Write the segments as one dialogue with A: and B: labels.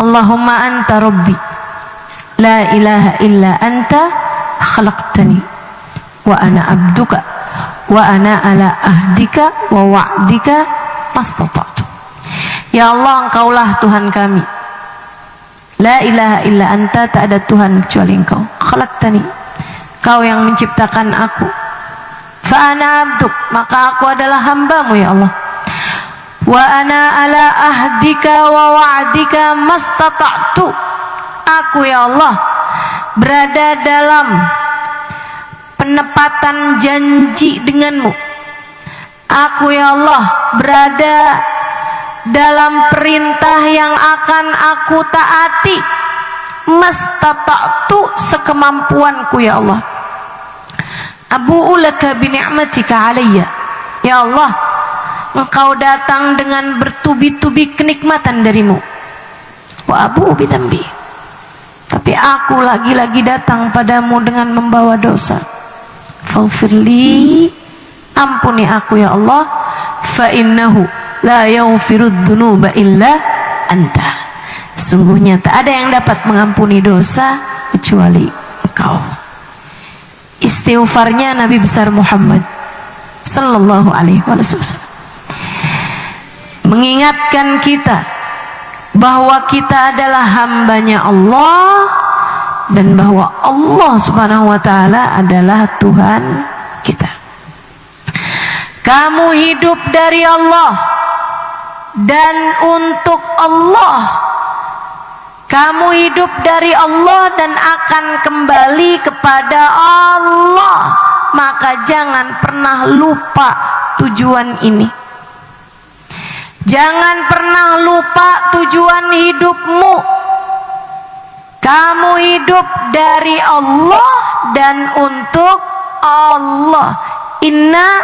A: Allahumma anta rabbi la ilaha illa anta khalaqtani wa ana abduka wa ana ala ahdika wa wa'dika mastata'tu. Ya Allah, engkaulah Tuhan kami. La ilaha illa anta, tak ada Tuhan kecuali engkau. Khalaqtani, kau yang menciptakan aku. Fa ana abduk, maka aku adalah hambamu ya Allah. Wa ana ala ahdika wa wa'dika mastata'tu. Aku ya Allah berada dalam penepatan janji denganmu. Aku ya Allah berada dalam perintah yang akan aku taati. Mastata'tu, sekemampuanku ya Allah. Abu'u laka bi ni'matika alayya. Ya Allah, engkau datang dengan bertubi-tubi kenikmatan darimu. Wa abu'u bi dzambi, tapi aku lagi-lagi datang padamu dengan membawa dosa. Faghfirli, ampuni aku ya Allah. Fa innahu la yaghfirudz dzunuba illa anta. Sungguhnya tak ada yang dapat mengampuni dosa kecuali engkau. Istighfarnya Nabi besar Muhammad sallallahu alaihi wasallam mengingatkan kita bahwa kita adalah hambanya Allah dan bahwa Allah subhanahu wa ta'ala adalah Tuhan kita. Kamu hidup dari Allah dan untuk Allah. Kamu hidup dari Allah dan akan kembali kepada Allah. Maka jangan pernah lupa tujuan ini. Jangan pernah lupa tujuan hidupmu. Kamu hidup dari Allah dan untuk Allah. Inna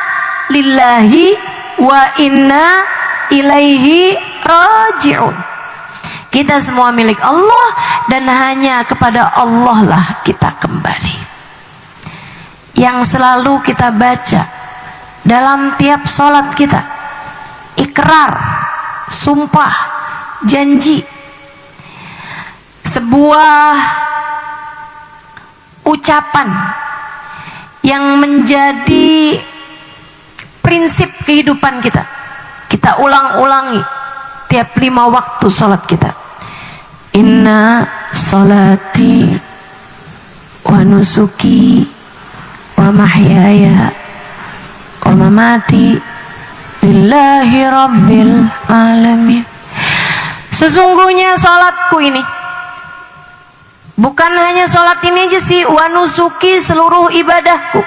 A: lillahi wa inna ilaihi raji'un. Kita semua milik Allah dan hanya kepada Allah lah kita kembali. Yang selalu kita baca dalam tiap sholat kita, ikrar, sumpah, janji, sebuah ucapan yang menjadi prinsip kehidupan kita. Kita ulang-ulangi tiap 5 waktu sholat kita. Inna sholati wa nusuki wa mahyaya wa mamati lillahi rabbil alamin. Sesungguhnya sholatku ini, bukan hanya sholat ini aja sih, wa nusuki, seluruh ibadahku.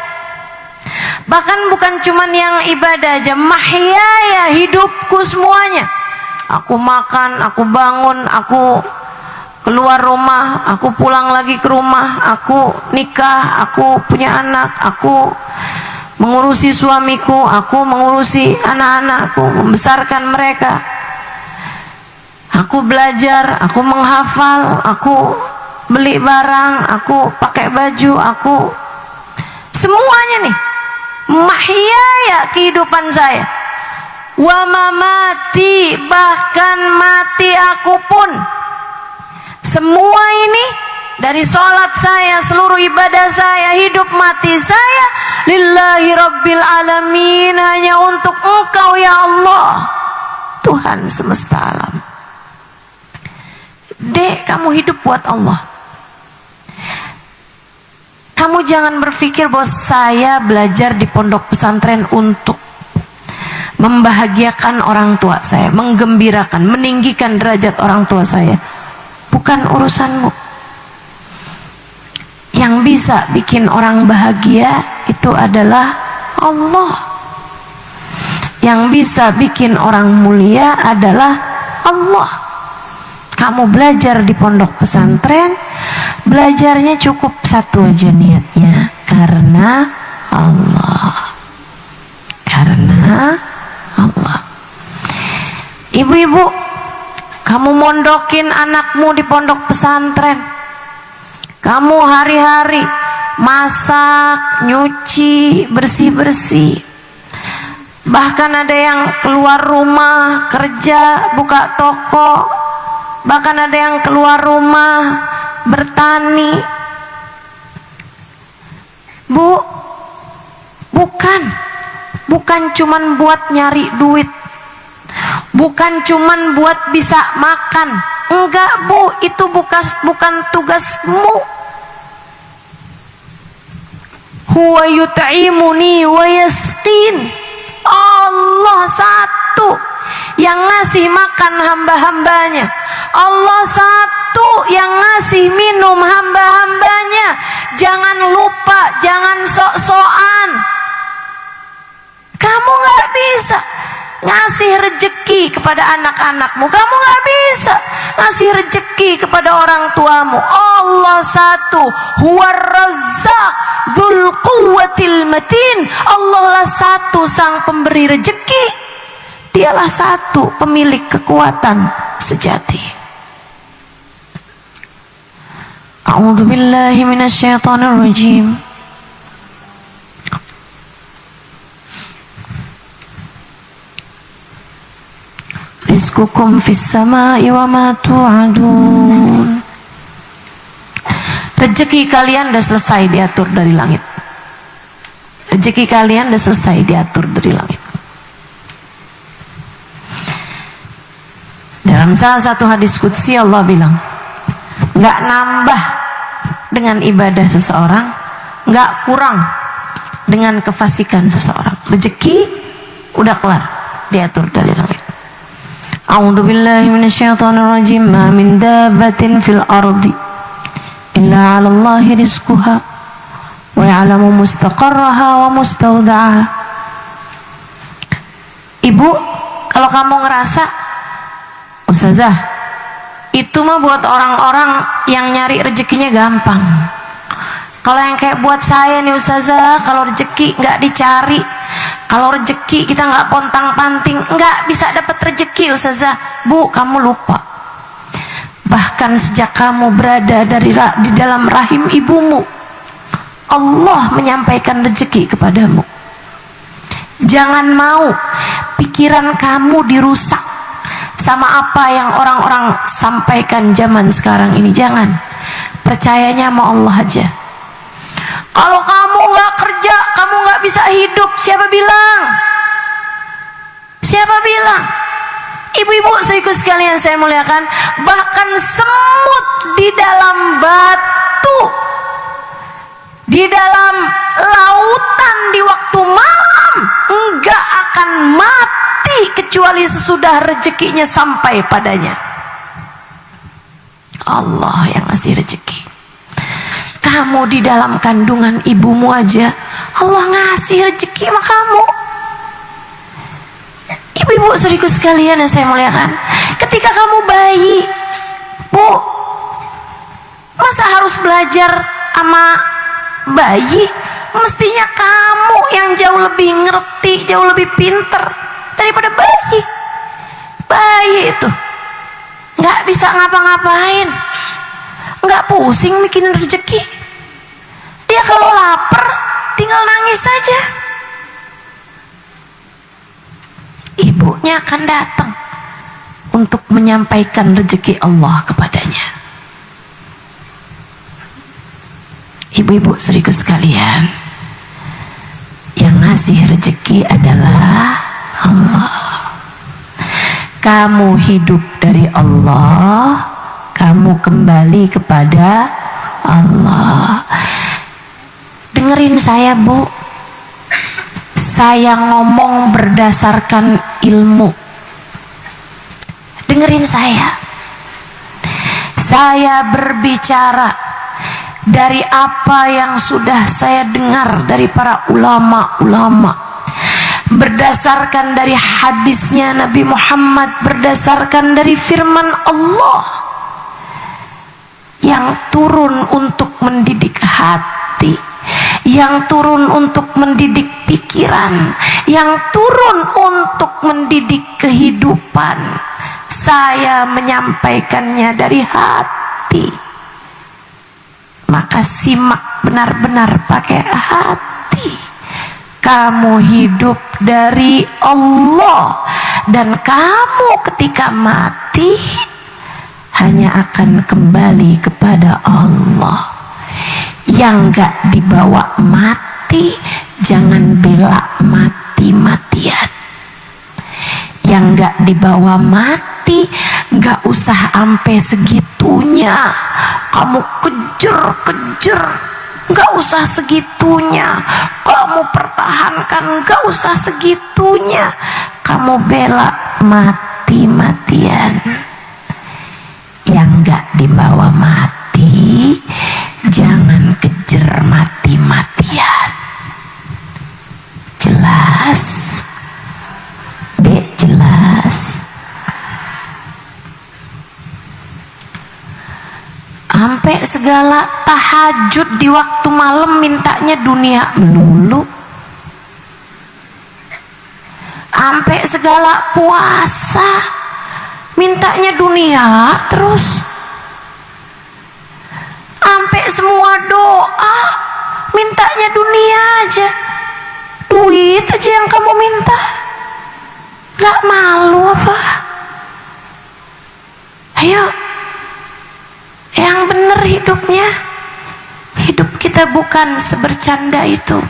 A: Bahkan bukan cuman yang ibadah aja, mahyaya, hidupku semuanya. Aku makan, aku bangun, aku keluar rumah, aku pulang lagi ke rumah, aku nikah, aku punya anak, aku mengurusi suamiku, aku mengurusi anak-anakku, membesarkan mereka. Aku belajar, aku menghafal, aku beli barang, aku pakai baju, aku semuanya nih mahyaya, kehidupan saya. Wa mamati, bahkan mati aku pun. Semua ini dari sholat saya, seluruh ibadah saya, hidup mati saya, lillahi rabbil alamin, hanya untuk engkau ya Allah, Tuhan semesta alam. Dek, kamu hidup buat Allah. Kamu jangan berpikir bahwa saya belajar di pondok pesantren untuk membahagiakan orang tua saya, menggembirakan, meninggikan derajat orang tua saya. Bukan urusanmu. Yang bisa bikin orang bahagia itu adalah Allah. Yang bisa bikin orang mulia adalah Allah. Kamu belajar di pondok pesantren, belajarnya cukup satu aja niatnya, karena Allah. Karena Allah. Ibu-ibu, kamu mondokin anakmu di pondok pesantren, kamu hari-hari masak, nyuci, bersih-bersih, bahkan ada yang keluar rumah, kerja, buka toko, bahkan ada yang keluar rumah bertani. Bu, bukan cuman buat nyari duit, bukan cuman buat bisa makan. Enggak Bu, itu bukan tugasmu. Huwa yut'imuni wa yasqin. Allah satu yang ngasih makan hamba-hambanya. Allah satu yang ngasih minum hamba-hambanya. Jangan lupa, jangan sok-sokan. Kamu gak bisa ngasih rejeki kepada anak-anakmu, kamu gak bisa ngasih rejeki kepada orang tuamu. Allah satu, huwar razzaq dzul quwwatil matin. Allah lah satu sang pemberi rejeki, dialah satu pemilik kekuatan sejati. A'udzu billahi minasyaitonir rajim. Rizqukum fis samai wa ma tu'adun. Rezeki kalian sudah selesai diatur dari langit. Rezeki kalian sudah selesai diatur dari langit. Dalam salah satu hadis qudsi Allah bilang, nggak nambah dengan ibadah seseorang, nggak kurang dengan kefasikan seseorang. Rezeki udah kelar diatur dari langit. A'udzu billahi minasyaitonir rajim. Ma min dabbatin fil ardi illa 'ala Allahi rizquha wa ya'lamu mustaqarraha wa mustawda'aha. Ibu, kalau kamu ngerasa Ustazah, itu mah buat orang-orang yang nyari rezekinya gampang. Kalau yang kayak buat saya nih Ustazah, kalau rezeki nggak dicari, kalau rezeki kita nggak pontang-panting, nggak bisa dapat rezeki Ustazah. Bu, kamu lupa. Bahkan sejak kamu berada di dalam rahim ibumu, Allah menyampaikan rezeki kepadamu. Jangan mau pikiran kamu dirusak sama apa yang orang-orang sampaikan zaman sekarang ini. Jangan. Percayanya sama Allah aja. Kalau kamu gak kerja, kamu gak bisa hidup. Siapa bilang? Siapa bilang? Ibu-ibu saudaraku sekalian saya muliakan, bahkan semut di dalam batu, di dalam lautan di waktu malam enggak akan mati kecuali sesudah rezekinya sampai padanya. Allah yang ngasih rezeki. Kamu di dalam kandungan ibumu aja Allah ngasih rezeki sama kamu. Ibu-ibu saudaraku sekalian yang saya muliakan, ketika kamu bayi, Bu, masa harus belajar sama bayi? Mestinya kamu yang jauh lebih ngerti, jauh lebih pinter daripada bayi. Bayi itu nggak bisa ngapa-ngapain, nggak pusing mikirin rezeki. Dia kalau lapar tinggal nangis saja. Ibunya akan datang untuk menyampaikan rezeki Allah kepadanya. Ibu-ibu saudaraku sekalian, yang ngasih rezeki adalah Allah. Kamu hidup dari Allah, kamu kembali kepada Allah. Dengerin saya, Bu. Saya ngomong berdasarkan ilmu. Dengerin saya. Saya berbicara dari apa yang sudah saya dengar dari para ulama-ulama, berdasarkan dari hadisnya Nabi Muhammad, berdasarkan dari firman Allah yang turun untuk mendidik hati, yang turun untuk mendidik pikiran, yang turun untuk mendidik kehidupan. Saya menyampaikannya dari hati. Maka simak benar-benar pakai hati. Kamu hidup dari Allah, dan kamu ketika mati hanya akan kembali kepada Allah. Yang gak dibawa mati, jangan bela mati-matian. Yang gak dibawa mati, gak usah sampai segitunya kamu kejar-kejar, gak usah segitunya kamu pertahankan, gak usah segitunya kamu bela mati-matian. Yang gak dibawa mati, jangan kejar mati-matian. Jelas? Dek, jelas? Sampai segala tahajud di waktu malam mintanya dunia melulu. Sampai segala puasa mintanya dunia terus. Sampai semua doa mintanya dunia aja. Duit aja yang kamu minta. Gak malu apa? Ayo, yang bener hidupnya. Hidup kita bukan sebercanda itu.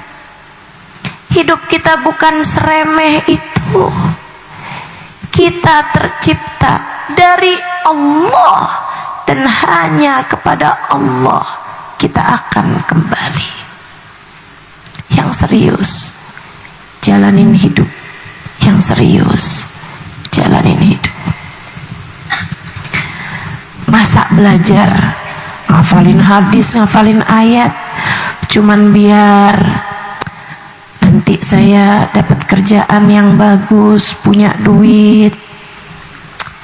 A: Hidup kita bukan seremeh itu. Kita tercipta dari Allah, dan hanya kepada Allah kita akan kembali. Yang serius jalanin hidup. Yang serius jalanin hidup. Masa belajar ngafalin hadis, ngafalin ayat cuman biar nanti saya dapat kerjaan yang bagus, punya duit?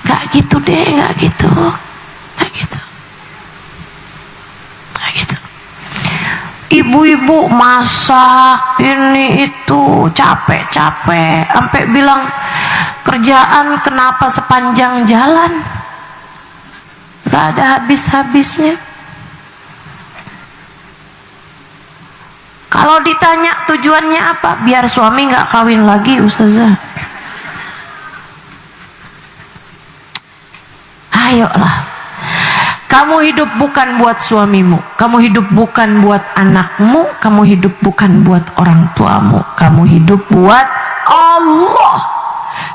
A: Gak gitu deh, gak gitu. Gak gitu. Gak gitu. Ibu-ibu masak ini itu capek-capek sampai bilang kerjaan kenapa sepanjang jalan, gak ada habis-habisnya. Kalau ditanya tujuannya apa, biar suami gak kawin lagi, Ustazah. Ayolah, kamu hidup bukan buat suamimu, kamu hidup bukan buat anakmu, kamu hidup bukan buat orang tuamu, kamu hidup buat Allah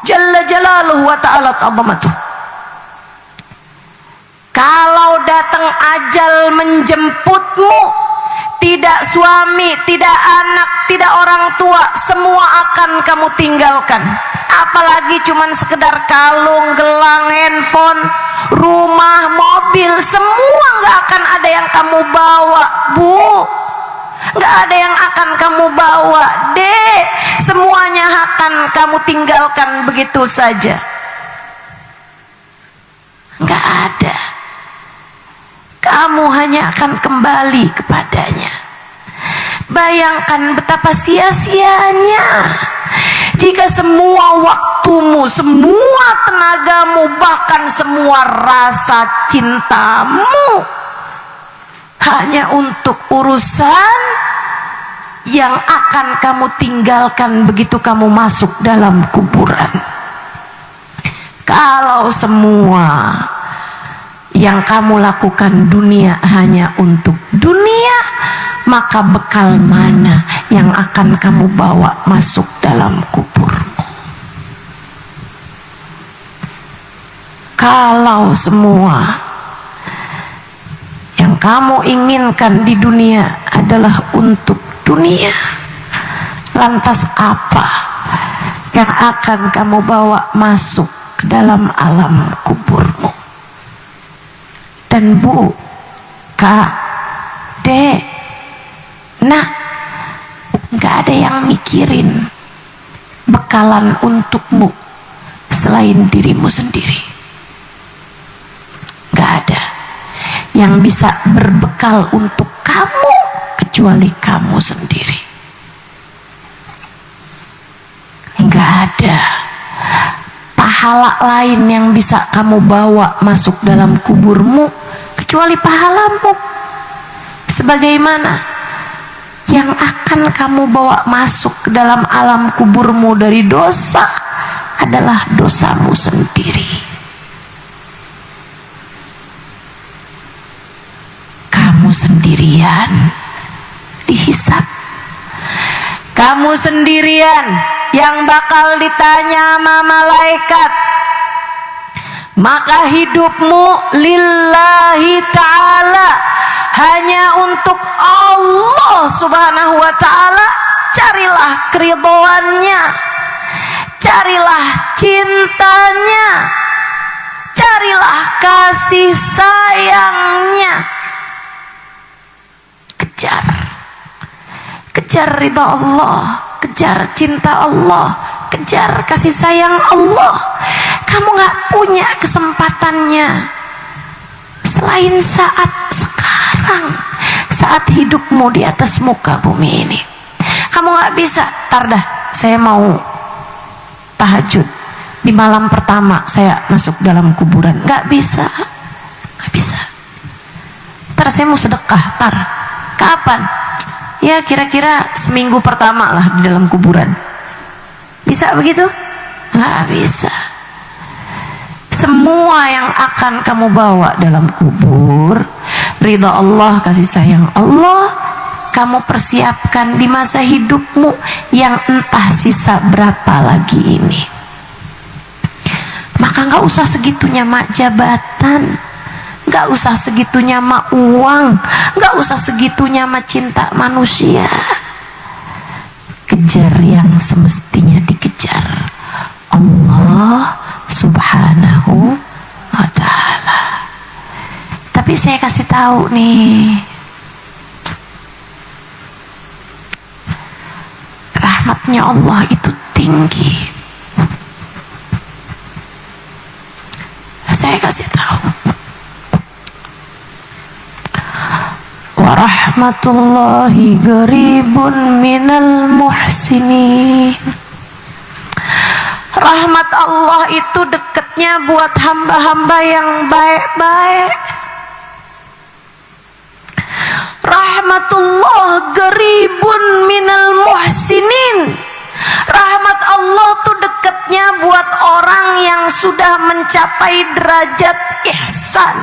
A: Jalla Jalaluhu wa ta'ala ta'zamatuh. Kalau datang ajal menjemputmu, tidak suami, tidak anak, tidak orang tua, semua akan kamu tinggalkan. Apalagi cuman sekedar kalung, gelang, handphone, rumah, mobil, semua gak akan ada yang kamu bawa, Bu. Gak ada yang akan kamu bawa, Dek. Semuanya akan kamu tinggalkan begitu saja. Gak ada. Kamu hanya akan kembali kepadanya. Bayangkan betapa sia-sianya jika semua waktumu, semua tenagamu, bahkan semua rasa cintamu hanya untuk urusan yang akan kamu tinggalkan begitu kamu masuk dalam kuburan. Kalau semua yang kamu lakukan dunia hanya untuk dunia, maka bekal mana yang akan kamu bawa masuk dalam kuburmu? Kalau semua yang kamu inginkan di dunia adalah untuk dunia, lantas apa yang akan kamu bawa masuk ke dalam alam kuburmu? Dan Bu, Kak, Dek, nah, gak ada yang mikirin bekalan untukmu selain dirimu sendiri. Gak ada yang bisa berbekal untuk kamu kecuali kamu sendiri. Gak ada pahala lain yang bisa kamu bawa masuk dalam kuburmu kecuali pahalamu. Sebagaimana yang akan kamu bawa masuk ke dalam alam kuburmu dari dosa adalah dosamu sendiri. kamu sendirian dihisab. Kamu sendirian yang bakal ditanya sama malaikat. Maka hidupmu lillahi ta'ala, hanya untuk Allah subhanahu wa ta'ala. Carilah keridhoannya, carilah cintanya, carilah kasih sayangnya. Kejar ridha Allah, kejar cinta Allah, kejar kasih sayang Allah. Kamu gak punya kesempatannya selain saat sekarang, saat hidupmu di atas muka bumi ini. Kamu gak bisa, tar dah saya mau tahajud di malam pertama saya masuk dalam kuburan. Gak bisa, gak bisa. Tar saya mau sedekah, tar kapan? Ya kira-kira seminggu pertama lah di dalam kuburan. Bisa begitu? Gak bisa. Semua yang akan kamu bawa dalam kubur, ridha Allah, kasih sayang Allah, kamu persiapkan di masa hidupmu yang entah sisa berapa lagi ini. Maka gak usah segitunya mak jabatan, gak usah segitunya mak uang, gak usah segitunya mak cinta manusia. Kejar yang semestinya dikejar, Allah subhanahu wa ta'ala. Tapi saya kasih tahu nih, rahmatnya Allah itu tinggi. Saya kasih tahu, wa rahmatullahi qaribun minal muhsinin. Rahmat Allah itu dekatnya buat hamba-hamba yang baik-baik. Rahmatullah qaribun minal muhsinin. Rahmat Allah tuh dekatnya buat orang yang sudah mencapai derajat ihsan.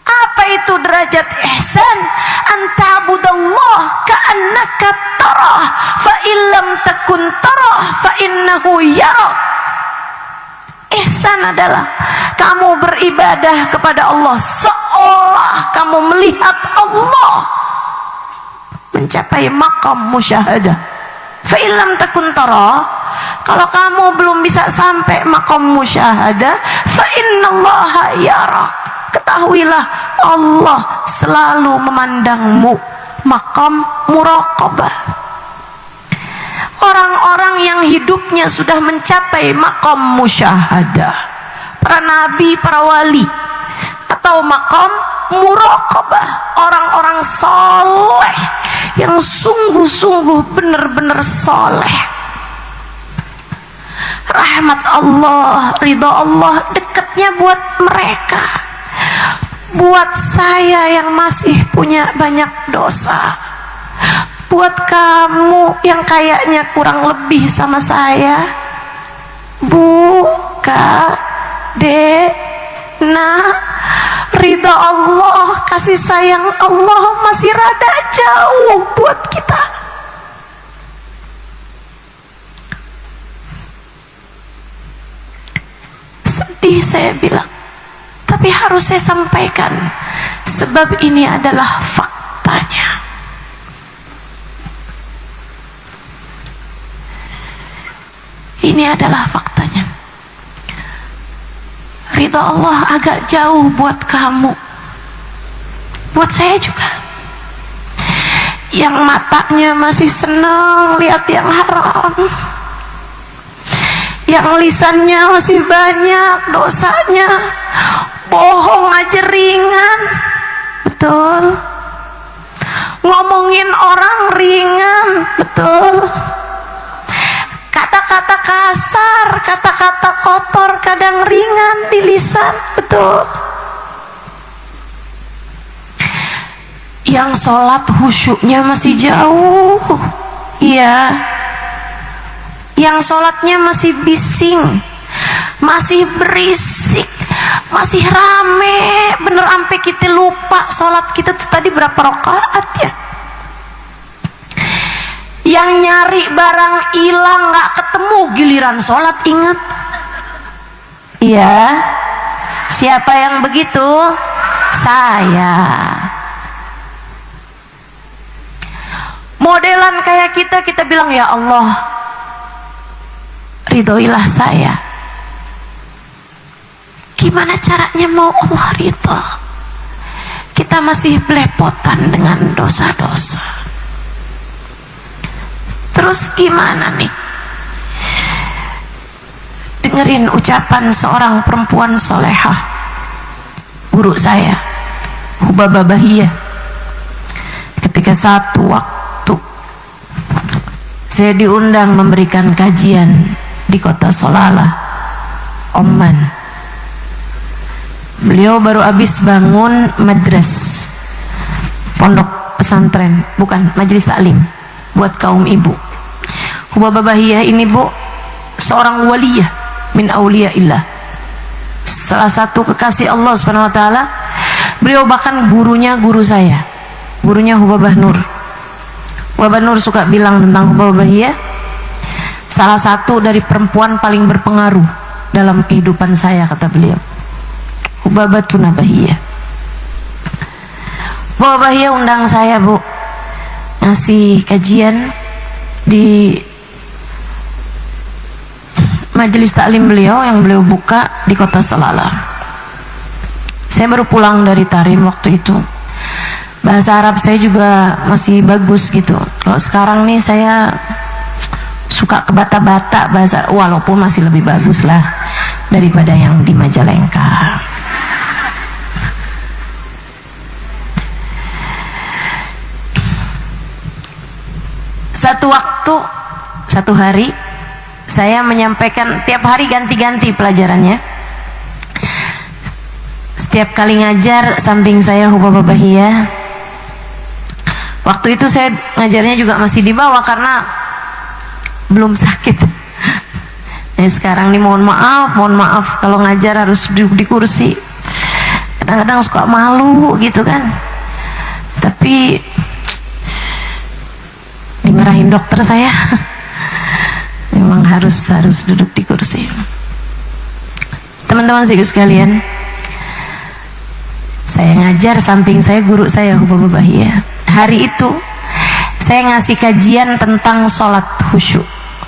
A: Apa itu derajat ihsan? Anta'budallah ka'annaka tarah, fa illam takun tarah fa innahu yarak. Ihsan adalah kamu beribadah kepada Allah seolah kamu melihat Allah, mencapai maqam musyahadah. Fa illam takun tarah, kalau kamu belum bisa sampai maqam musyahadah, fa innallaha yarak. Ketahuilah Allah selalu memandangmu, maqam muraqabah. Orang-orang yang hidupnya sudah mencapai maqam musyahadah, para nabi, para wali, atau maqam muraqabah, orang-orang soleh yang sungguh-sungguh benar-benar soleh. Rahmat Allah, ridha Allah dekatnya buat mereka. Buat saya yang masih punya banyak dosa, buat kamu yang kayaknya kurang lebih sama saya, Bu, Kak, Dek, Nah, ridha Allah, kasih sayang Allah masih rada jauh buat kita. Sedih saya bilang, tapi harus saya sampaikan, sebab ini adalah faktanya. Ini adalah faktanya. Ridha Allah agak jauh buat kamu, buat saya juga, yang matanya masih senang lihat yang haram, yang lisannya masih banyak dosanya, bohong aja ringan, betul, ngomongin orang ringan, betul, kata-kata kasar, kata-kata kotor kadang ringan di lisan, betul. Yang sholat khusyuknya masih jauh, iya. Yang sholatnya masih bising, masih berisik, masih rame, bener sampai kita lupa sholat kita tuh tadi berapa rakaat ya. Yang nyari barang hilang nggak ketemu, giliran sholat ingat. Iya, siapa yang begitu? Saya. Modelan kayak kita bilang, ya Allah, ridhoilah saya. Gimana caranya mau Allah ridho? Kita masih belepotan dengan dosa-dosa. Terus gimana nih? Dengerin ucapan seorang perempuan solehah, guru saya, Hubabah Bahiyah. Ketika satu waktu saya diundang memberikan kajian di kota Salalah, Oman. Beliau baru habis bangun madras, pondok pesantren, bukan majelis taklim buat kaum ibu. Hubabah Bahiyah ini, Bu, seorang waliyah min auliyaillah, salah satu kekasih Allah Subhanahu wa taala. Beliau bahkan gurunya guru saya, gurunya Hubabah Nur. Hubabah Nur suka bilang tentang Hubabah Bahiyah, salah satu dari perempuan paling berpengaruh dalam kehidupan saya, kata beliau. Hubabah Tuna Bahiyah. Hubabah Bahiyah undang saya, Bu, ngasih kajian di majelis taklim beliau yang beliau buka di kota Salalah. Saya baru pulang dari Tarim waktu itu. Bahasa Arab saya juga masih bagus gitu. Kalau sekarang nih saya suka kebata-bata bahasa, walaupun masih lebih bagus lah daripada yang di Majalengka. Satu hari saya menyampaikan, tiap hari ganti-ganti pelajarannya. Setiap kali ngajar samping saya Hubabah Bahiyah. Waktu itu saya ngajarnya juga masih di bawah karena belum sakit. Sekarang nih mohon maaf kalau ngajar harus duduk di kursi. Kadang-kadang suka malu gitu kan. Tapi dimarahin dokter saya. Memang harus duduk di kursi. Teman-teman sekalian, saya ngajar samping saya guru saya Hubabah Bahiyah. Hari itu saya ngasih kajian tentang sholat khusyuk,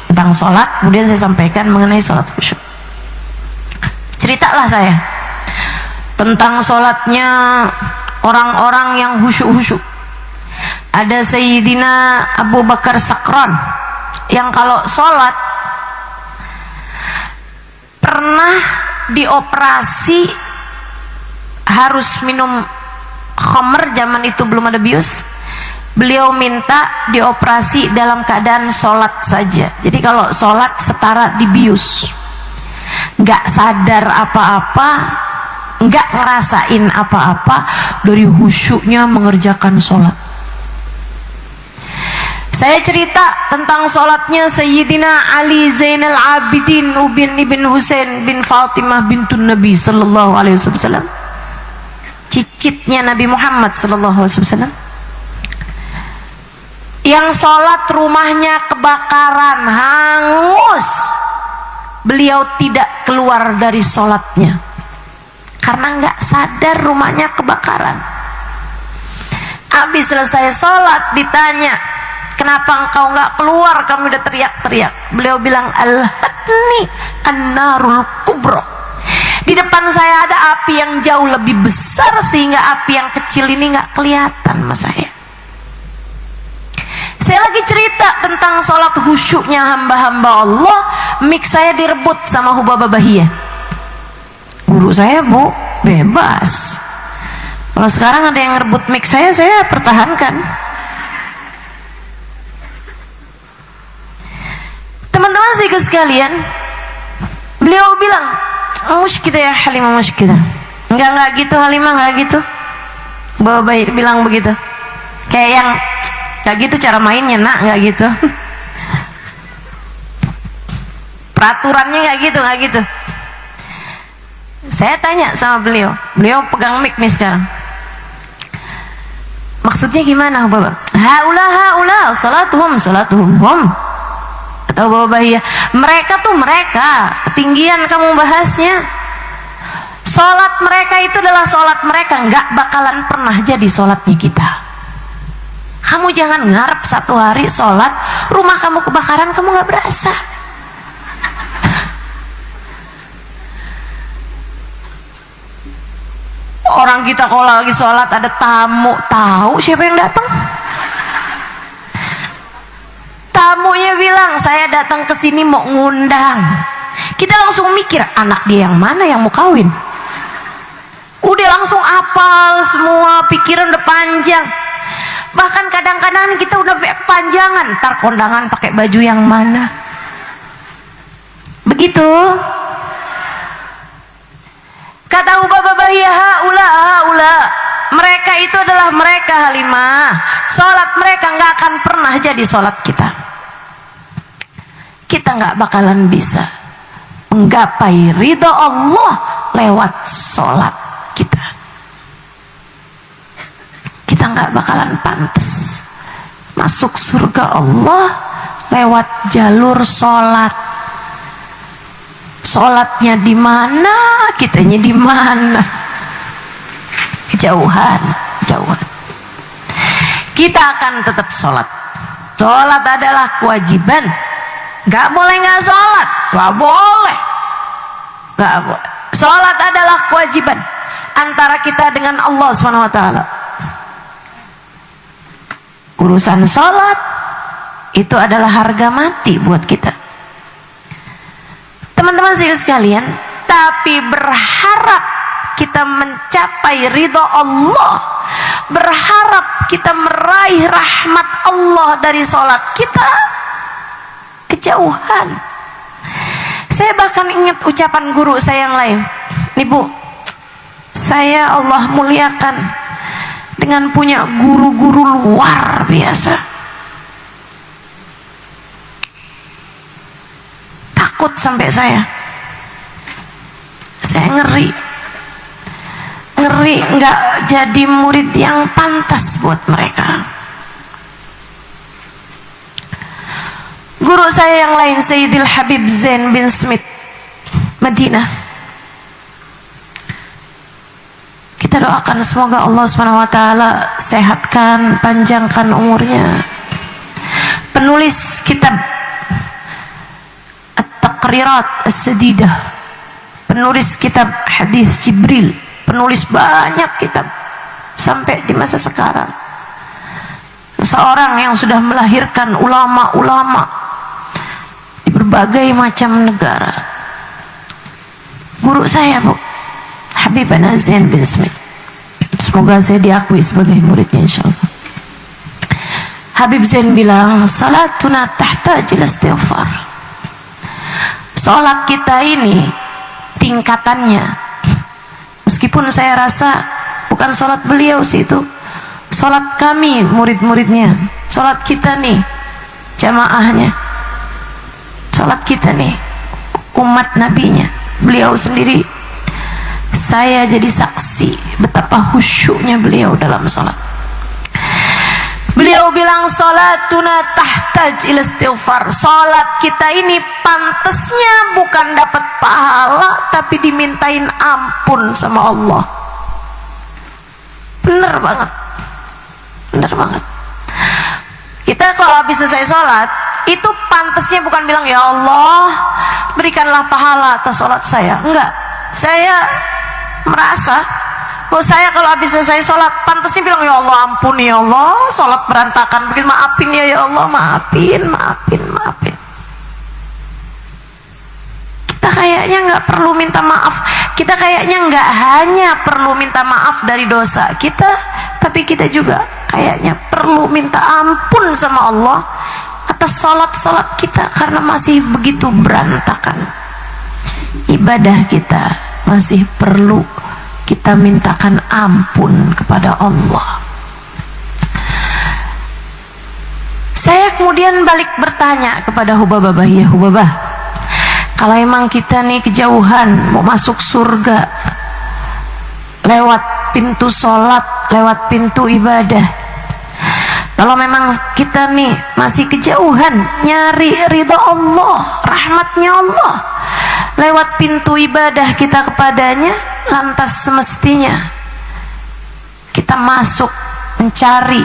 A: tentang sholat, kemudian saya sampaikan mengenai sholat khusyuk. Ceritalah saya tentang sholatnya orang-orang yang khusyuk-khusyuk. Ada Sayyidina Abu Bakar Sakran yang kalau sholat pernah dioperasi harus minum khamr, zaman itu belum ada bius. Beliau minta dioperasi dalam keadaan sholat saja. Jadi kalau sholat setara dibius, nggak sadar apa-apa, nggak ngerasain apa-apa dari khusyuknya mengerjakan sholat. Saya cerita tentang sholatnya Sayyidina Ali Zainal Abidin ibn Husain bin Fatimah bintun Nabi sallallahu alaihi wasallam, cicitnya Nabi Muhammad sallallahu alaihi wasallam, yang sholat rumahnya kebakaran, hangus. Beliau tidak keluar dari sholatnya karena nggak sadar rumahnya kebakaran. Habis selesai sholat ditanya, kenapa engkau nggak keluar, kamu udah teriak-teriak. Beliau bilang, al-hatni an-narul kubro, di depan saya ada api yang jauh lebih besar sehingga api yang kecil ini nggak kelihatan sama saya. Saya lagi cerita tentang sholat khusyuknya hamba-hamba Allah, mic saya direbut sama Hubabah Bahiyah. Guru saya, Bu, bebas. Kalau sekarang ada yang ngerebut mic saya pertahankan. Teman-teman sekalian, beliau bilang, musykidah ya Halimah, musykidah. Enggak gitu Halimah, enggak gitu. Bapak bilang begitu. Kayak yang enggak gitu cara mainnya, nak, enggak gitu. Peraturannya enggak gitu. Saya tanya sama beliau pegang mic nih sekarang. Maksudnya gimana Bapak? Haula salatuhum hum. Atau Bapak ya, mereka tuh mereka, ketinggian kamu bahasnya. Salat mereka itu adalah salat mereka, nggak bakalan pernah jadi salatnya kita. Kamu jangan ngarep satu hari salat rumah kamu kebakaran kamu nggak berasa. Orang kita kalau lagi sholat ada tamu, tahu siapa yang datang? Tamunya bilang saya datang ke sini mau ngundang. Kita langsung mikir anak dia yang mana yang mau kawin. Udah langsung apal semua, pikiran udah panjang. Bahkan kadang-kadang kita udah panjangan, ntar kondangan pakai baju yang mana. Begitu. Kata Bapak ya haula. Mereka itu adalah mereka Halimah. Salat mereka nggak akan pernah jadi salat kita. Kita nggak bakalan bisa menggapai ridha Allah lewat salat kita. Kita nggak bakalan pantas masuk surga Allah lewat jalur salat. Sholatnya di mana, kitanya di mana? Jauhan. Kita akan tetap sholat. Sholat adalah kewajiban. Gak boleh gak sholat. Gak boleh. Sholat adalah kewajiban antara kita dengan Allah SWT. Urusan sholat itu adalah harga mati buat kita. Teman-teman sekalian, tapi berharap kita mencapai ridha Allah, berharap kita meraih rahmat Allah dari sholat kita, kejauhan. Saya bahkan ingat ucapan guru saya yang lain. Nih Bu, saya Allah muliakan dengan punya guru-guru luar biasa. Takut sampai saya ngeri nggak jadi murid yang pantas buat mereka. Guru saya yang lain Sayyidil Habib Zain bin Smith Madinah. Kita doakan semoga Allah SWT sehatkan, panjangkan umurnya. Penulis kitab At-Taqrirat As-Sadidah, penulis kitab Hadis Jibril, penulis banyak kitab sampai di masa sekarang. Seorang yang sudah melahirkan ulama-ulama di berbagai macam negara. Guru saya Bu, Habib Zain bin Smith. Semoga saya diakui sebagai muridnya insyaallah. Habib Zain bilang, salatuna tahtaj ila istighfar. Salat kita ini tingkatannya, meskipun saya rasa bukan salat beliau sih itu, salat kami murid-muridnya, salat kita nih jamaahnya, salat kita nih umat nabinya. Beliau sendiri, saya jadi saksi betapa khusyuknya beliau dalam salat. Beliau bilang, salatuna tahtaj ila istighfar. Salat kita ini pantasnya bukan dapat pahala, tapi dimintain ampun sama Allah. Bener banget. Kita kalau habis selesai salat, itu pantasnya bukan bilang, ya Allah berikanlah pahala atas salat saya. Enggak, saya merasa bahwa saya kalau habis selesai sholat pantasnya bilang, ya Allah ampuni ya Allah, sholat berantakan begini, maafin ya Allah, maafin. Kita kayaknya nggak perlu minta maaf. Kita kayaknya nggak hanya perlu minta maaf dari dosa kita, tapi kita juga kayaknya perlu minta ampun sama Allah atas sholat kita, karena masih begitu berantakan. Ibadah kita masih perlu kita mintakan ampun kepada Allah. Saya kemudian balik bertanya kepada Hubabah, ya Hubabah, Kalau emang kita nih kejauhan mau masuk surga lewat pintu sholat, lewat pintu ibadah, kalau memang kita nih masih kejauhan nyari ridha Allah, rahmatnya Allah, lewat pintu ibadah kita kepadanya, lantas semestinya kita masuk mencari,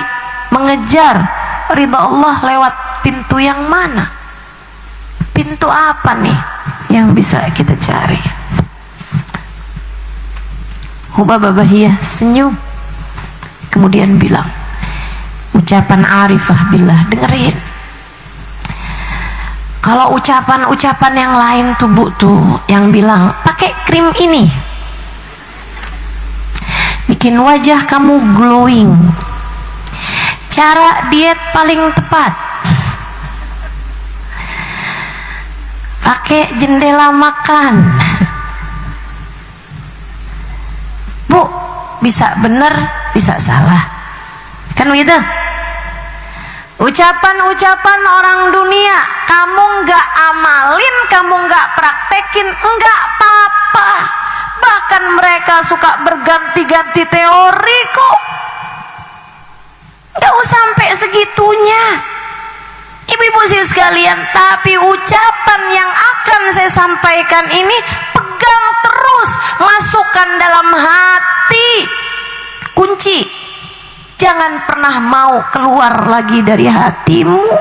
A: mengejar ridha Allah lewat pintu yang mana? Pintu apa nih yang bisa kita cari? Hubabah Bahiyah senyum, kemudian bilang, ucapan arifah billah, dengerin. Kalau ucapan-ucapan yang lain tuh Bu tuh yang bilang pakai krim ini bikin wajah kamu glowing, cara diet paling tepat, pakai jendela makan. Bu, bisa bener, bisa salah, kan begitu? Ucapan-ucapan orang dunia kamu nggak amalin, kamu nggak praktekin, nggak apa-apa. Bahkan mereka suka berganti-ganti teori kok. Nggak usah sampai segitunya, ibu-ibu sih sekalian. Tapi ucapan yang akan saya sampaikan ini pegang terus, masukkan dalam hati, kunci. Jangan pernah mau keluar lagi dari hatimu.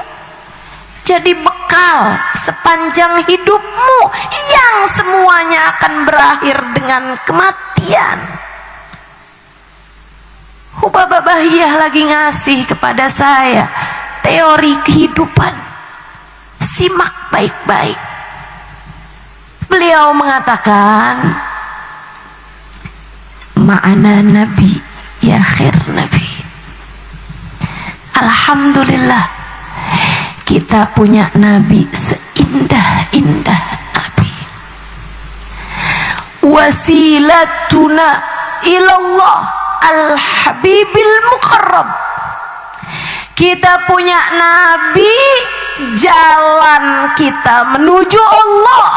A: Jadi bekal sepanjang hidupmu yang semuanya akan berakhir dengan kematian. Hubabah Bahiyah lagi ngasih kepada saya teori kehidupan. Simak baik-baik. Beliau mengatakan, ma'ana nabi ya khair nabi. Alhamdulillah kita punya nabi seindah-indah nabi. Wasilatuna ilallah al-habibil muqarrab. Kita punya nabi, jalan kita menuju Allah,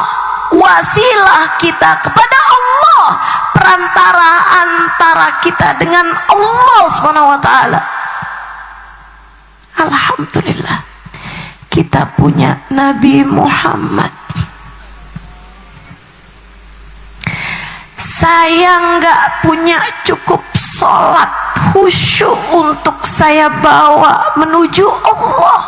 A: wasilah kita kepada Allah, perantara antara kita dengan Allah Subhanahu wa taala. Alhamdulillah kita punya Nabi Muhammad. Saya nggak punya cukup sholat khusyuk untuk saya bawa menuju Allah.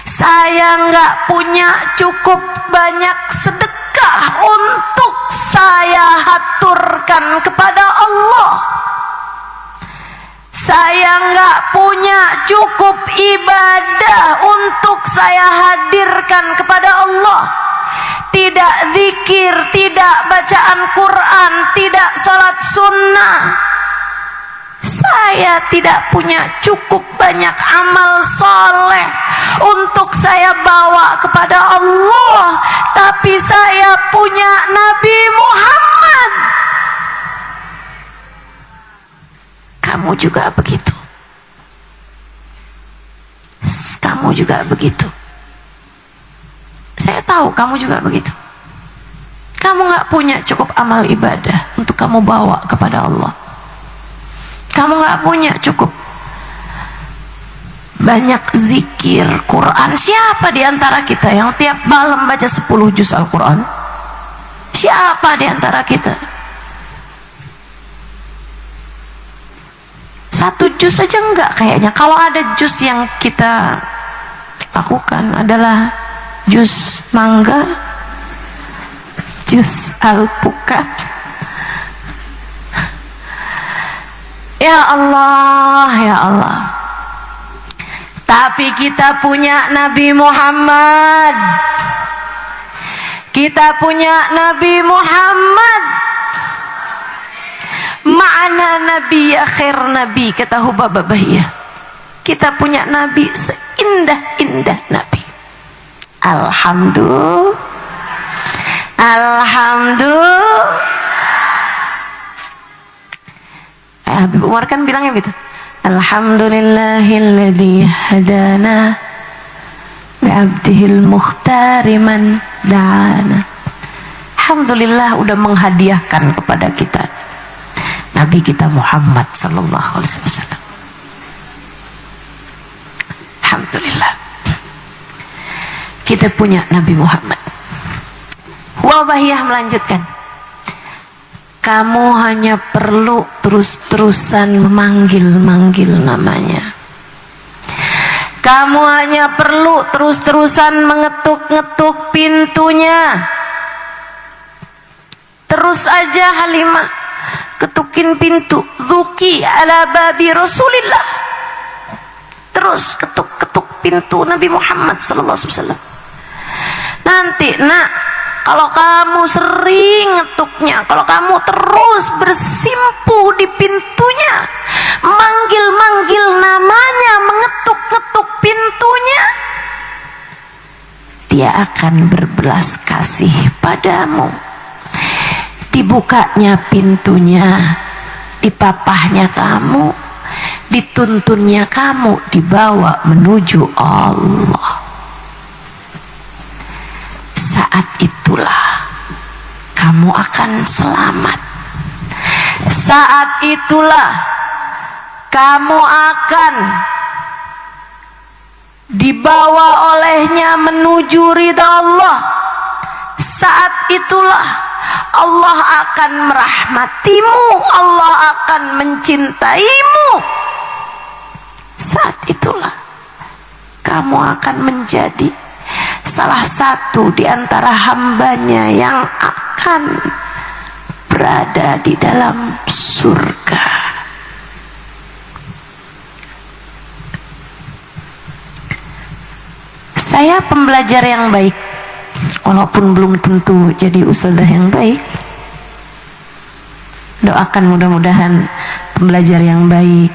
A: Saya nggak punya cukup banyak sedekah untuk saya haturkan kepada Allah. Saya nggak punya cukup ibadah untuk saya hadirkan kepada Allah. Tidak zikir, tidak bacaan Quran, tidak salat sunnah. Saya tidak punya cukup banyak amal saleh untuk saya bawa kepada Allah. Tapi saya punya Nabi Muhammad. Kamu juga begitu. Kamu juga begitu. Saya tahu kamu juga begitu. Kamu gak punya cukup amal ibadah untuk kamu bawa kepada Allah. Kamu gak punya cukup banyak zikir Quran. Siapa di antara kita yang tiap malam baca 10 juz Al-Quran? Siapa di antara kita? 1 juz saja enggak kayaknya. Kalau ada juz yang kita lakukan adalah juz mangga, juz alpukat. Ya Allah, ya Allah. Tapi kita punya Nabi Muhammad. Kita punya Nabi Muhammad. Ma'ana nabi ya khair nabi, kata Hubabah Bahiyah. Kita punya nabi seindah-indah nabi. Alhamdulillah. Alhamdulillah. Habib Umar kan bilangnya gitu. Alhamdulillahilladzi hadana bi'abdihil mukhtari man dan alhamdulillah udah menghadiahkan kepada kita Nabi kita Muhammad sallallahu alaihi wasallam. Alhamdulillah kita punya Nabi Muhammad. Wabahiyah melanjutkan, kamu hanya perlu terus-terusan memanggil-manggil namanya. Kamu hanya perlu terus-terusan mengetuk-ngetuk pintunya. Terus aja Halimah ketukin pintu. Dzuki ala babi Rasulillah. Terus ketuk-ketuk pintu Nabi Muhammad sallallahu alaihi wasallam. Nanti nak, kalau kamu sering ngetuknya, kalau kamu terus bersimpu di pintunya, manggil-manggil namanya, mengetuk-ngetuk pintunya, dia akan berbelas kasih padamu. Dibukanya pintunya, dipapahnya kamu, dituntunnya kamu, dibawa menuju Allah. Saat itulah kamu akan selamat. Saat itulah kamu akan dibawa olehnya menuju ridha Allah. Saat itulah Allah akan merahmatimu, Allah akan mencintaimu. Saat itulah kamu akan menjadi salah satu di antara hambanya yang akan berada di dalam surga. Saya pembelajar yang baik, walaupun belum tentu jadi ustadzah yang baik. Doakan mudah-mudahan pembelajar yang baik,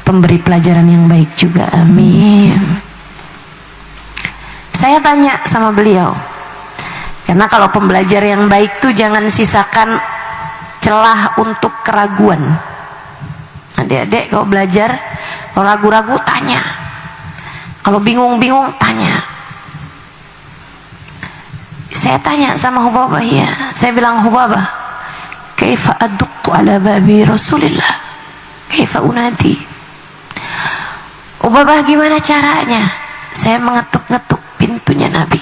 A: pemberi pelajaran yang baik juga, amin. Saya tanya sama beliau, karena kalau pembelajar yang baik tuh jangan sisakan celah untuk keraguan. Adik-adik kalau belajar, kalau ragu-ragu tanya, kalau bingung-bingung tanya. Saya tanya sama Hubabah, ya, saya bilang, Hubabah, kaifa adukku ala babi Rasulillah, kaifa unadi. Hubabah, gimana caranya saya mengetuk-ngetuk pintunya Nabi?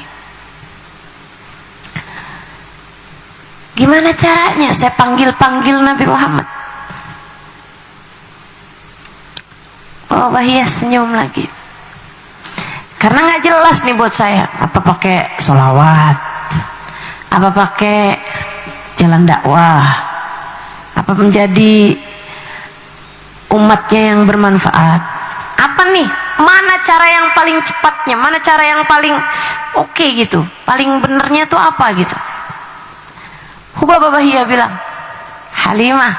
A: Gimana caranya saya panggil-panggil Nabi Muhammad? Oh, Bahia senyum lagi, karena nggak jelas nih buat saya. Apa pakai sholawat, apa pakai jalan dakwah, apa menjadi umatnya yang bermanfaat? Apa nih? Mana cara yang paling cepatnya? Mana cara yang paling oke gitu? Paling benernya tuh apa gitu? Hubabah Bahia bilang, Halimah,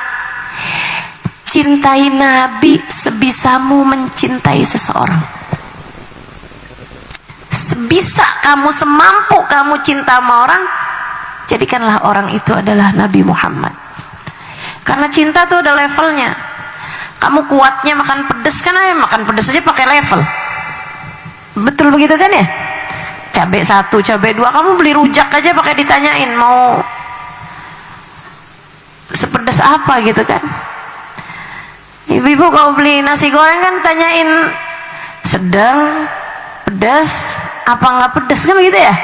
A: cintai Nabi sebisamu mencintai seseorang. Sebisa kamu, semampu kamu cinta sama orang, jadikanlah orang itu adalah Nabi Muhammad. Karena cinta tuh ada levelnya. Kamu kuatnya makan pedes kan, aja makan pedes aja pakai level. Betul begitu kan ya? Cabai 1, cabai 2, kamu beli rujak aja pakai ditanyain mau sepedes apa gitu kan. Ibu-ibu kalau beli nasi goreng kan tanyain sedang, pedas, apa nggak pedas kan begitu ya?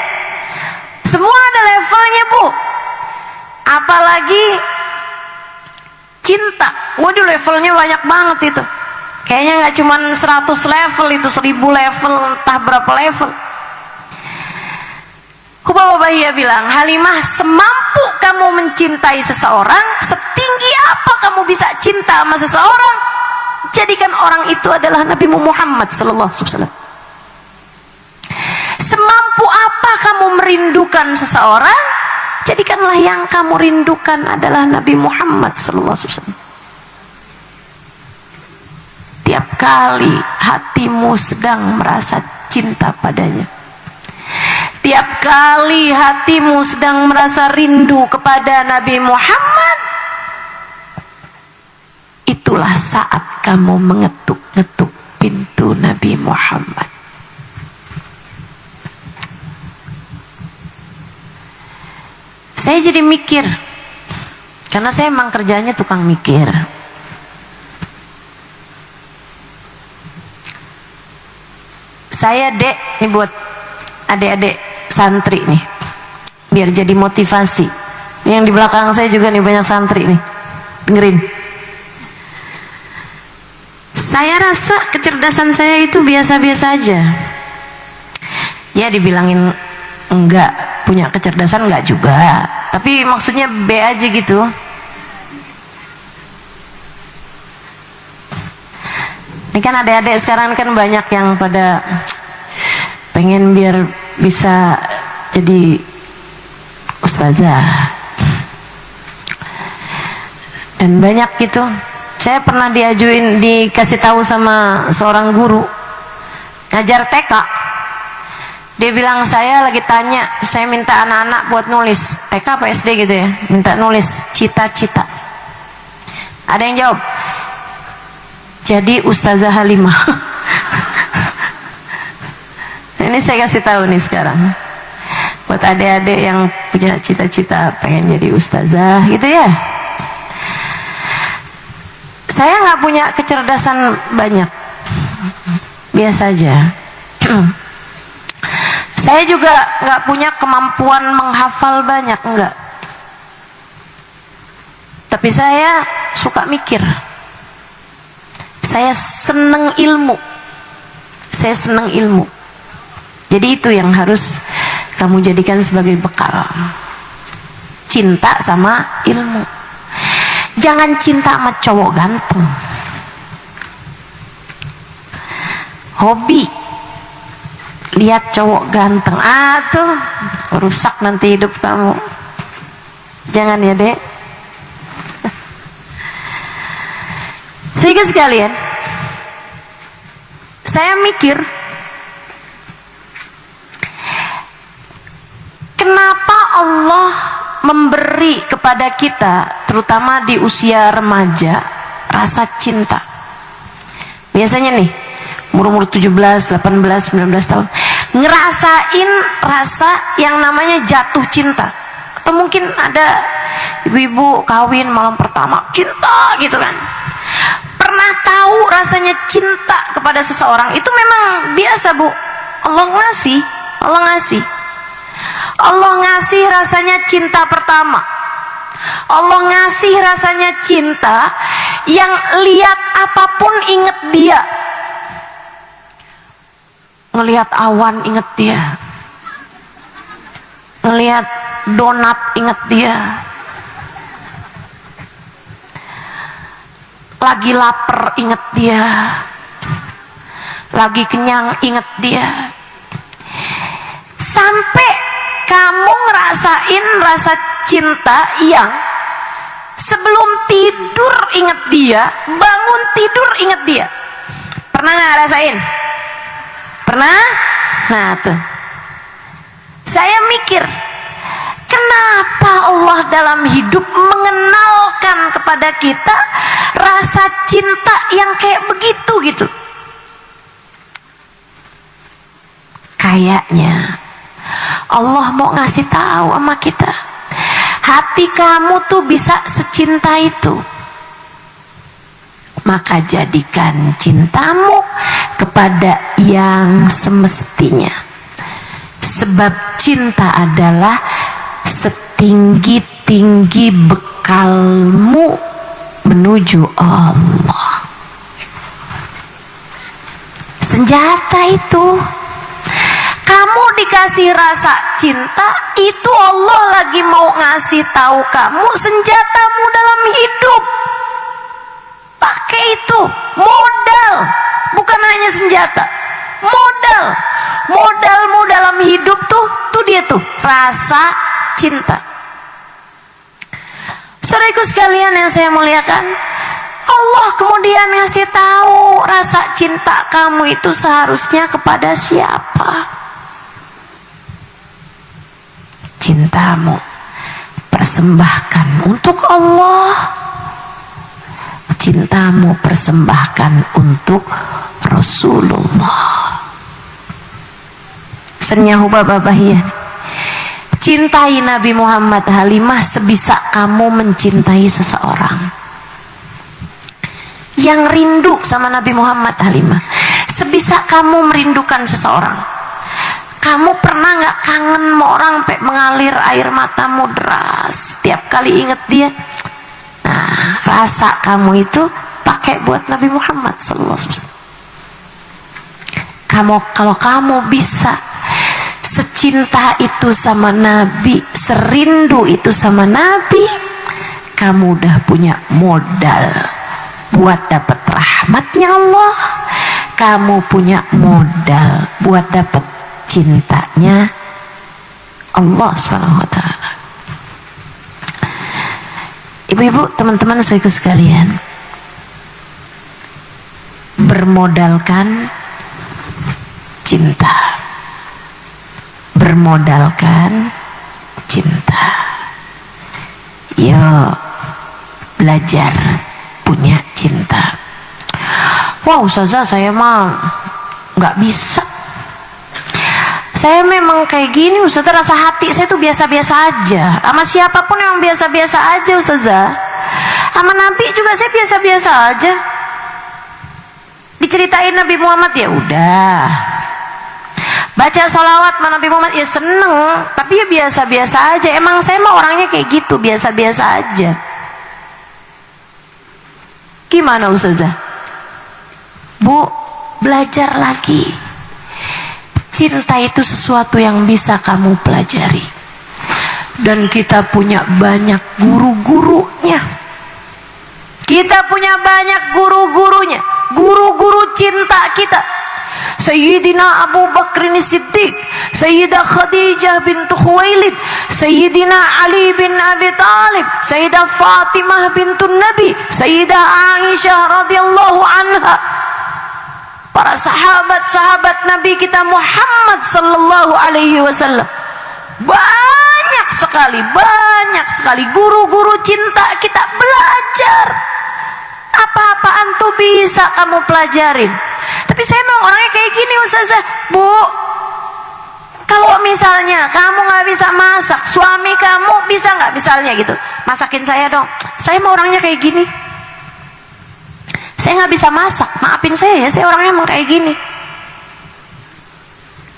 A: Semua ada levelnya, Bu. Apalagi cinta, waduh levelnya banyak banget itu. Kayaknya nggak cuma 100 level, itu 1000 level, entah berapa level. Hubabah Bahia bilang, Halimah, semampu kamu mencintai seseorang, setinggi apa kamu bisa cinta sama seseorang, jadikan orang itu adalah Nabi Muhammad sallallahu alaihi wasallam. Semampu apa kamu merindukan seseorang, jadikanlah yang kamu rindukan adalah Nabi Muhammad sallallahu alaihi wasallam. Tiap kali hatimu sedang merasa cinta padanya, tiap kali hatimu sedang merasa rindu kepada Nabi Muhammad, itulah saat kamu mengetuk-ngetuk pintu Nabi Muhammad. Saya jadi mikir, karena saya emang kerjanya tukang mikir. Saya ini buat adik-adik santri nih, biar jadi motivasi. Ini yang di belakang saya juga nih banyak santri nih, dengerin. Saya rasa kecerdasan saya itu biasa-biasa aja. Ya dibilangin enggak punya kecerdasan enggak juga, tapi maksudnya B aja gitu. Ini kan adik-adik sekarang kan banyak yang pada pengen biar bisa jadi ustazah dan banyak gitu. Saya pernah dikasih tahu sama seorang guru ngajar TK. Dia bilang, saya lagi tanya, saya minta anak-anak buat nulis TK apa SD gitu ya, minta nulis cita-cita. Ada yang jawab, jadi Ustazah Halimah. Ini saya kasih tahu nih sekarang buat adik-adik yang punya cita-cita pengen jadi ustazah gitu ya. Saya nggak punya kecerdasan banyak, biasa aja. Saya juga nggak punya kemampuan menghafal banyak, enggak. Tapi saya suka mikir. Saya seneng ilmu. Saya seneng ilmu. Jadi itu yang harus kamu jadikan sebagai bekal. Cinta sama ilmu. Jangan cinta sama cowok ganteng. Hobi lihat cowok ganteng, tuh rusak nanti hidup kamu. Jangan ya dek. Sehingga sekalian, saya mikir, kenapa Allah memberi kepada kita, terutama di usia remaja, rasa cinta. Biasanya nih, umur 17, 18, 19 tahun, ngerasain rasa yang namanya jatuh cinta. Atau mungkin ada ibu-ibu kawin malam pertama, cinta gitu kan. Pernah tahu rasanya cinta kepada seseorang, itu memang biasa bu. Allah ngasih. Allah ngasih rasanya cinta pertama. Allah ngasih rasanya cinta yang lihat apapun inget dia. Ngelihat awan inget dia. Ngelihat donat inget dia. Lagi lapar inget dia. Lagi kenyang inget dia. Sampai kamu ngerasain rasa cinta yang sebelum tidur inget dia, bangun tidur inget dia. Pernah nggak ngerasain? Pernah? Nah tuh, saya mikir, kenapa Allah dalam hidup mengenalkan kepada kita rasa cinta yang kayak begitu gitu? Kayaknya Allah mau ngasih tahu sama kita, hati kamu tuh bisa secinta itu. Maka jadikan cintamu kepada yang semestinya. Sebab cinta adalah setinggi-tinggi bekalmu menuju Allah. Senjata itu. Kamu dikasih rasa cinta, itu Allah lagi mau ngasih tahu kamu senjatamu dalam hidup. Pakai itu, modal, bukan hanya senjata, modal. Modalmu dalam hidup tuh dia tuh, rasa cinta. Saudaraku sekalian yang saya muliakan, Allah kemudian ngasih tahu rasa cinta kamu itu seharusnya kepada siapa. Cintamu persembahkan untuk Allah. Cintamu persembahkan untuk Rasulullah. Pesannya Hubab Bahiyah. Cintai Nabi Muhammad Halimah sebisa kamu mencintai seseorang. Yang rindu sama Nabi Muhammad Halimah sebisa kamu merindukan seseorang. Kamu pernah gak kangen sama orang sampai mengalir air matamu deras setiap kali inget dia? Nah, rasa kamu itu pakai buat Nabi Muhammad sallallahu alaihi wasallam. Kalau kamu bisa secinta itu sama Nabi, serindu itu sama Nabi, kamu udah punya modal buat dapat rahmatnya Allah. Kamu punya modal buat dapat cintanya Allah SWT. Ibu-ibu, teman-teman saudaraku sekalian, bermodalkan cinta, bermodalkan cinta. Yuk belajar punya cinta. Wah, Ustazah, saya mah nggak bisa. Saya memang kayak gini, Ustazah, rasa hati saya tuh biasa-biasa aja. Sama siapapun memang biasa-biasa aja, Ustazah. Sama Nabi juga saya biasa-biasa aja. Diceritain Nabi Muhammad ya udah. Baca sholawat sama Nabi Muhammad ya seneng, tapi ya biasa-biasa aja. Emang saya mah orangnya kayak gitu, biasa-biasa aja. Gimana Ustazah? Bu, belajar lagi. Cinta itu sesuatu yang bisa kamu pelajari. Dan kita punya banyak guru-gurunya. Kita punya banyak guru-gurunya. Guru-guru cinta kita. Sayyidina Abu Bakr Siddiq, Sayyidah Khadijah bintu Khuwailid, Sayyidina Ali bin Abi Talib, Sayyidah Fatimah bintu Nabi, Sayyidah Aisyah radhiyallahu anha. Para sahabat-sahabat Nabi kita Muhammad sallallahu alaihi wasallam. Banyak sekali guru-guru cinta kita. Belajar. Apa-apaan tuh bisa kamu pelajarin. Tapi saya memang orangnya kayak gini, Ustazah. Bu, kalau misalnya kamu gak bisa masak, suami kamu bisa gak misalnya gitu, masakin saya dong. Saya mau orangnya kayak gini. Saya gak bisa masak, maafin saya ya, saya orangnya emang kayak gini.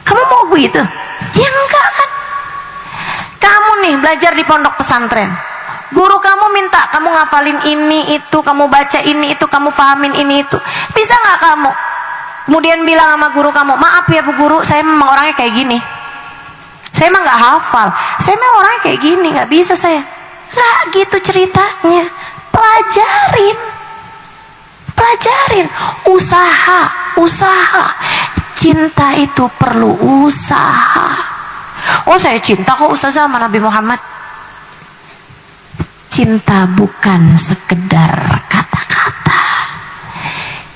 A: Kamu mau begitu? Ya enggak kan. Kamu nih belajar di pondok pesantren, guru kamu minta kamu ngafalin ini itu, kamu baca ini itu, kamu fahamin ini itu. Bisa gak kamu kemudian bilang sama guru kamu, maaf ya Bu Guru, saya memang orangnya kayak gini, saya emang gak hafal, saya memang orangnya kayak gini, gak bisa saya. Gak gitu ceritanya. Pelajarin, usaha. Cinta itu perlu usaha. Oh, saya cinta kok Ustazah sama Nabi Muhammad. Cinta bukan sekedar kata-kata.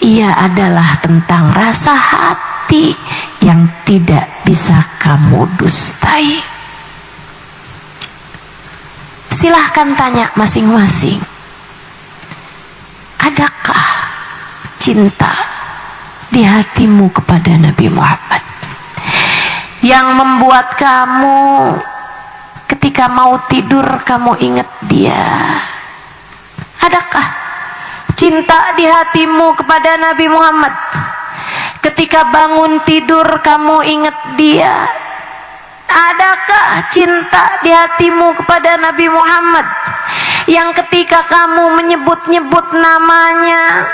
A: Ia adalah tentang rasa hati yang tidak bisa kamu dustai. Silahkan tanya masing-masing. Adakah cinta di hatimu kepada Nabi Muhammad yang membuat kamu ketika mau tidur kamu ingat dia? Adakah cinta di hatimu kepada Nabi Muhammad ketika bangun tidur kamu ingat dia? Adakah cinta di hatimu kepada Nabi Muhammad yang ketika kamu menyebut-nyebut namanya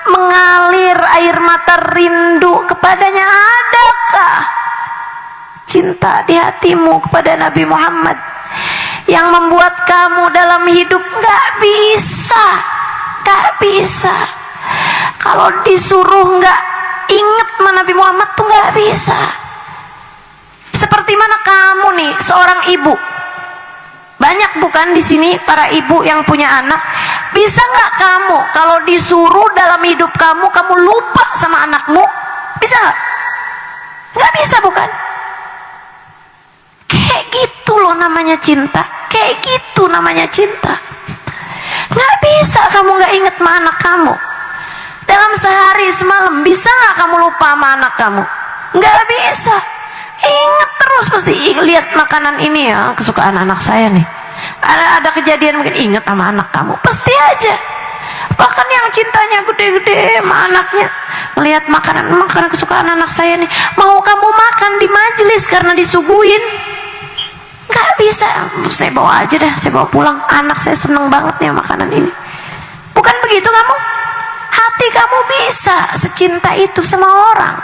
A: mengalir air mata rindu kepadanya? Adakah cinta di hatimu kepada Nabi Muhammad yang membuat kamu dalam hidup gak bisa kalau disuruh gak inget sama Nabi Muhammad tuh gak bisa. Seperti mana kamu nih seorang ibu, banyak bukan di sini para ibu yang punya anak, bisa nggak kamu kalau disuruh dalam hidup kamu lupa sama anakmu? Bisa nggak? Nggak bisa bukan? Kayak gitu loh namanya cinta. Kayak gitu namanya cinta. Nggak bisa kamu nggak inget sama anak kamu. Dalam sehari semalam bisa nggak kamu lupa sama anak kamu? Nggak bisa. Ingat terus, pasti lihat makanan ini ya, kesukaan anak saya nih. Ada kejadian mungkin ingat sama anak kamu, pasti aja. Bahkan yang cintanya gede-gede sama anaknya, lihat makanan kesukaan anak saya nih, mau kamu makan di majelis karena disuguhin. Nggak bisa, saya bawa aja dah, saya bawa pulang. Anak saya seneng banget nih makanan ini. Bukan begitu kamu? Hati kamu bisa secinta itu sama orang.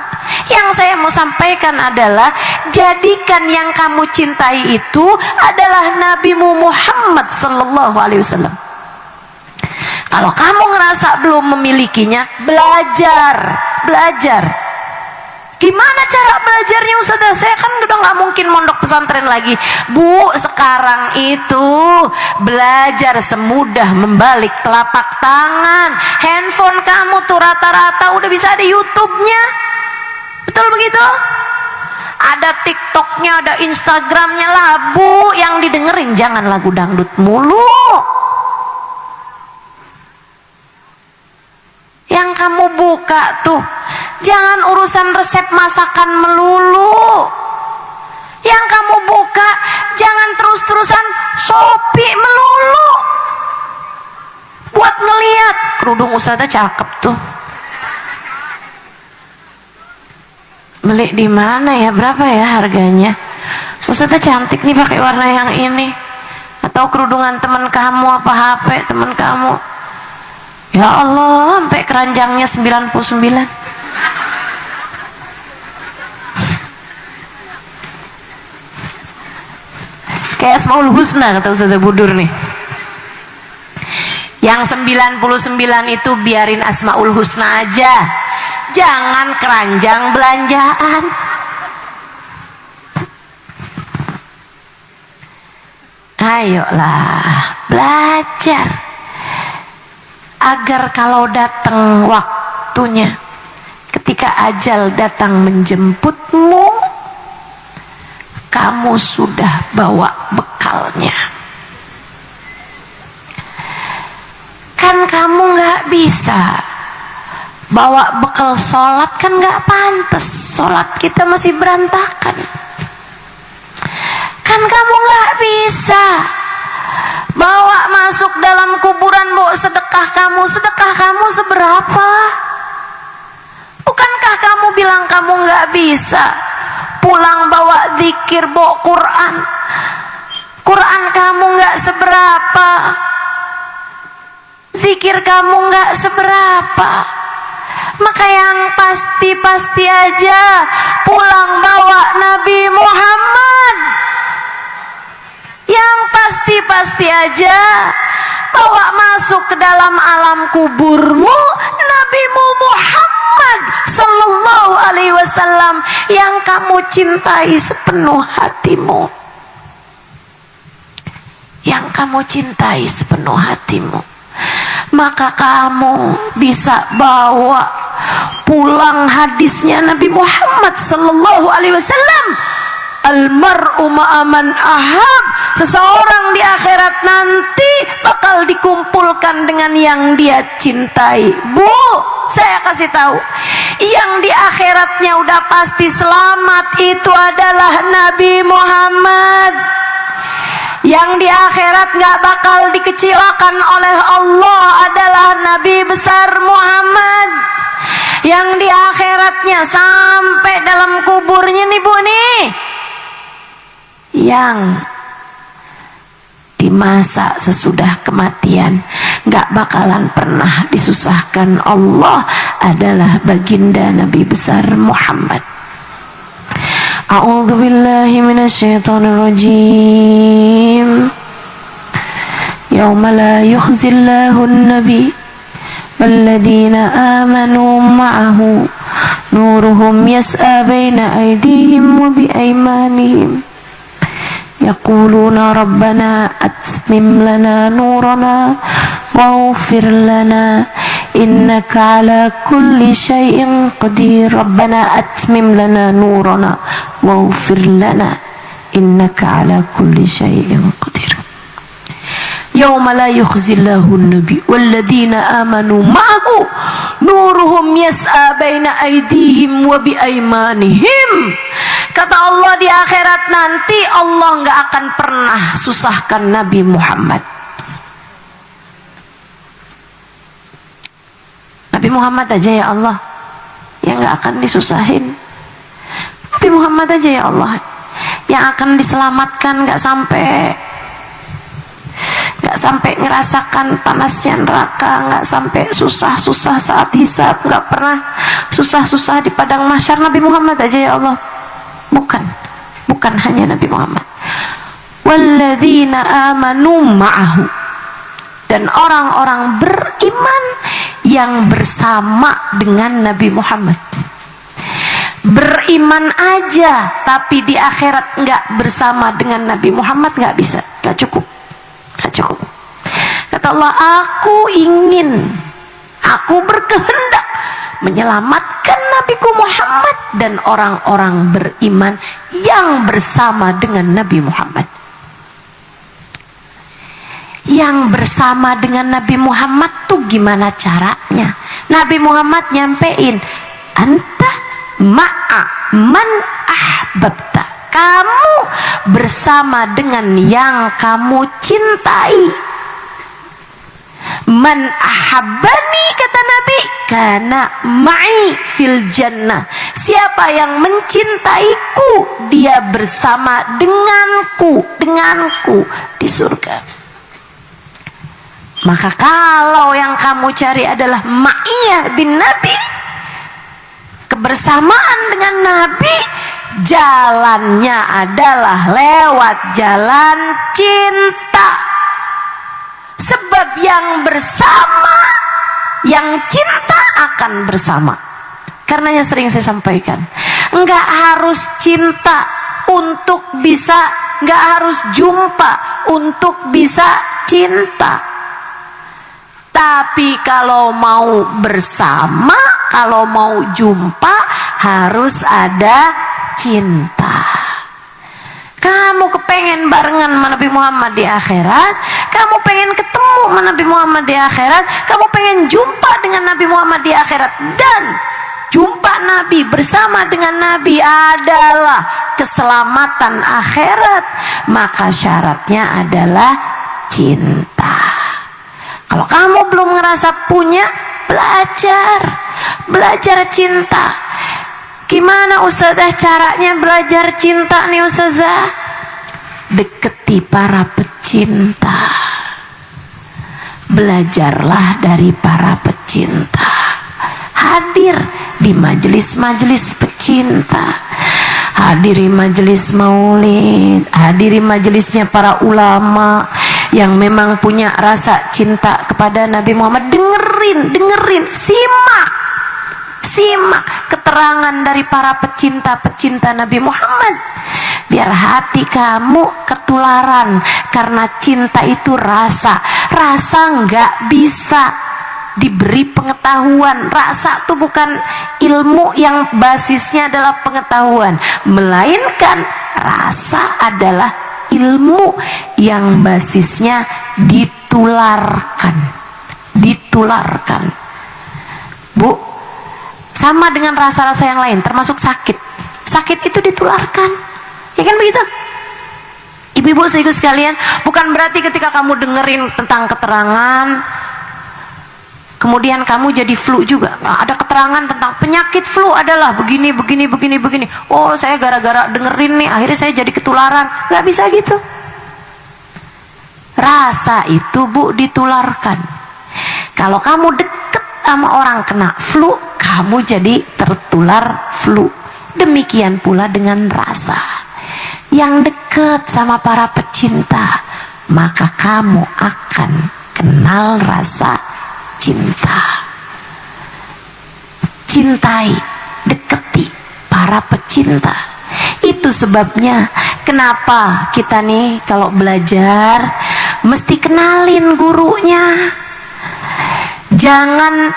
A: Yang saya mau sampaikan adalah, jadikan yang kamu cintai itu adalah Nabi Muhammad sallallahu alaihi wasallam. Kalau kamu ngerasa belum memilikinya, belajar. Gimana cara belajarnya Ustazah? Saya kan udah nggak mungkin mondok pesantren lagi. Bu, sekarang itu belajar semudah membalik telapak tangan. Handphone kamu tuh rata-rata udah bisa ada YouTube-nya. Betul begitu? Ada TikTok-nya, ada Instagram-nya lah. Bu, yang didengerin jangan lagu dangdut mulu. Yang kamu buka tuh, jangan urusan resep masakan melulu. Yang kamu buka, jangan terus-terusan Shopee melulu. Buat ngeliat kerudung Ustazah cakep tuh. Beli di mana ya? Berapa ya harganya? Ustazah cantik nih pakai warna yang ini. Atau kerudungan teman kamu, apa HP teman kamu? Ya Allah, sampai keranjangnya 99. Kayak Asmaul Husna kata Ustazah Budur nih. Yang 99 itu biarin Asmaul Husna aja. Jangan keranjang belanjaan. Ayolah, belajar. Agar kalau datang waktunya, ketika ajal datang menjemputmu, kamu sudah bawa bekalnya. Kan kamu nggak bisa bawa bekal sholat, kan nggak pantas. Sholat kita masih berantakan. Kan kamu nggak bisa bawa masuk dalam kuburan, bawa sedekah kamu seberapa? Bukankah kamu bilang kamu nggak bisa pulang bawa zikir, bawa Quran kamu nggak seberapa, zikir kamu nggak seberapa. Maka yang pasti aja pulang bawa Nabi Muhammad. Yang pasti aja bawa masuk ke dalam alam kuburmu Nabimu Muhammad sallallahu alaihi wasallam yang kamu cintai sepenuh hatimu. Yang kamu cintai sepenuh hatimu. Maka kamu bisa bawa pulang hadisnya Nabi Muhammad sallallahu alaihi wasallam. Almar'u ma'aman ahab. Seseorang di akhirat nanti bakal dikumpulkan dengan yang dia cintai. Bu, saya kasih tahu, yang di akhiratnya udah pasti selamat itu adalah Nabi Muhammad. Yang di akhirat gak bakal dikecewakan oleh Allah adalah Nabi besar Muhammad. Yang di akhiratnya sampai dalam kuburnya nih Bu nih, yang di masa sesudah kematian gak bakalan pernah disusahkan Allah adalah baginda Nabi besar Muhammad. A'udzu billahi minasyaitonir rajim. Yauma la yukhzillahu an-nabi walladzina amanu ma'ahu nuruhum yas'a baina aydihim wa bi aymanihim yaquluna rabbana atmim lana nurana waghfir lana innaka ala kulli syai'in qadir. Rabbana atmim lana nurana waghfir lana innaka ala kulli syai'in qadir. Yauma la yukhzillahu an-nabi walladzina amanu ma'ahu nuruhum yas'a baina aydihim wa bi aymanihim. Kata Allah, di akhirat nanti Allah nggak akan pernah susahkan Nabi Muhammad. Nabi Muhammad aja ya Allah yang nggak akan disusahin. Nabi Muhammad aja ya Allah yang akan diselamatkan, nggak sampai ngerasakan panasnya neraka, nggak sampai susah-susah saat hisab, nggak pernah susah-susah di padang mahsyar. Nabi Muhammad aja ya Allah. Bukan hanya Nabi Muhammad. Walladzina amanu ma'ahu, dan orang-orang beriman yang bersama dengan Nabi Muhammad. Beriman aja tapi di akhirat nggak bersama dengan Nabi Muhammad nggak bisa, nggak cukup. Kata Allah, aku berkehendak menyelamatkan Nabiku Muhammad dan orang-orang beriman yang bersama dengan Nabi Muhammad. Yang bersama dengan Nabi Muhammad tuh gimana caranya? Nabi Muhammad nyampein, anta ma'a man ahbabta, kamu bersama dengan yang kamu cintai. Man ahabbani, kata Nabi, kana ma'i fil jannah. Siapa yang mencintaiku, dia bersama denganku di surga. Maka kalau yang kamu cari adalah ma'iyah bin Nabi, kebersamaan dengan Nabi, jalannya adalah lewat jalan cinta. Sebab yang bersama, yang cinta akan bersama. Karenanya sering saya sampaikan, enggak harus cinta untuk bisa, enggak harus jumpa untuk bisa cinta. Tapi kalau mau bersama, kalau mau jumpa, harus ada cinta. Kamu kepengen barengan sama Nabi Muhammad di akhirat, kamu pengen ketemu sama Nabi Muhammad di akhirat, kamu pengen jumpa dengan Nabi Muhammad di akhirat, dan jumpa Nabi bersama dengan Nabi adalah keselamatan akhirat, maka syaratnya adalah cinta. Kalau kamu belum ngerasa punya, belajar cinta. Gimana Ustazah caranya belajar cinta nih Ustazah? Deketi para pecinta. Belajarlah dari para pecinta. Hadir di majelis-majelis pecinta. Hadiri majelis maulid, hadiri majelisnya para ulama yang memang punya rasa cinta kepada Nabi Muhammad. Dengerin, simak keterangan dari para pecinta-pecinta Nabi Muhammad, biar hati kamu ketularan. Karena cinta itu rasa nggak bisa diberi pengetahuan. Rasa itu bukan ilmu yang basisnya adalah pengetahuan, melainkan rasa adalah ilmu yang basisnya ditularkan. Bu, sama dengan rasa-rasa yang lain, termasuk sakit itu ditularkan, ya kan begitu? Ibu-ibu saudaraku sekalian, bukan berarti ketika kamu dengerin tentang keterangan kemudian kamu jadi flu juga. Ada keterangan tentang penyakit flu adalah begini. Oh, saya gara-gara dengerin nih akhirnya saya jadi ketularan. Gak bisa gitu. Rasa itu, Bu, ditularkan. Kalau kamu deket sama orang kena flu, kamu jadi tertular flu. Demikian pula dengan rasa. Yang dekat sama para pecinta, maka kamu akan kenal rasa cinta. Cintai, deketi para pecinta. Itu sebabnya kenapa kita nih kalau belajar mesti kenalin gurunya. Jangan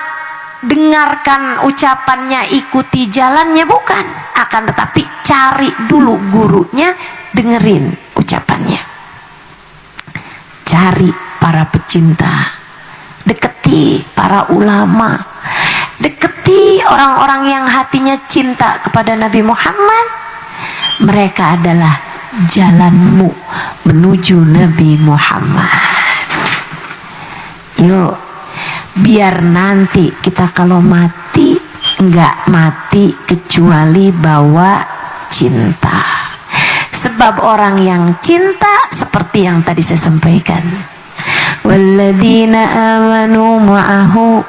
A: dengarkan ucapannya, ikuti jalannya, bukan. Akan tetapi cari dulu gurunya, dengerin ucapannya. Cari para pecinta, deketi para ulama, deketi orang-orang yang hatinya cinta kepada Nabi Muhammad, Mereka adalah jalanmu menuju Nabi Muhammad. Yuk, biar nanti kita kalau mati enggak mati kecuali bawa cinta. Sebab orang yang cinta seperti yang tadi saya sampaikan, walladzina amanu ma'ahu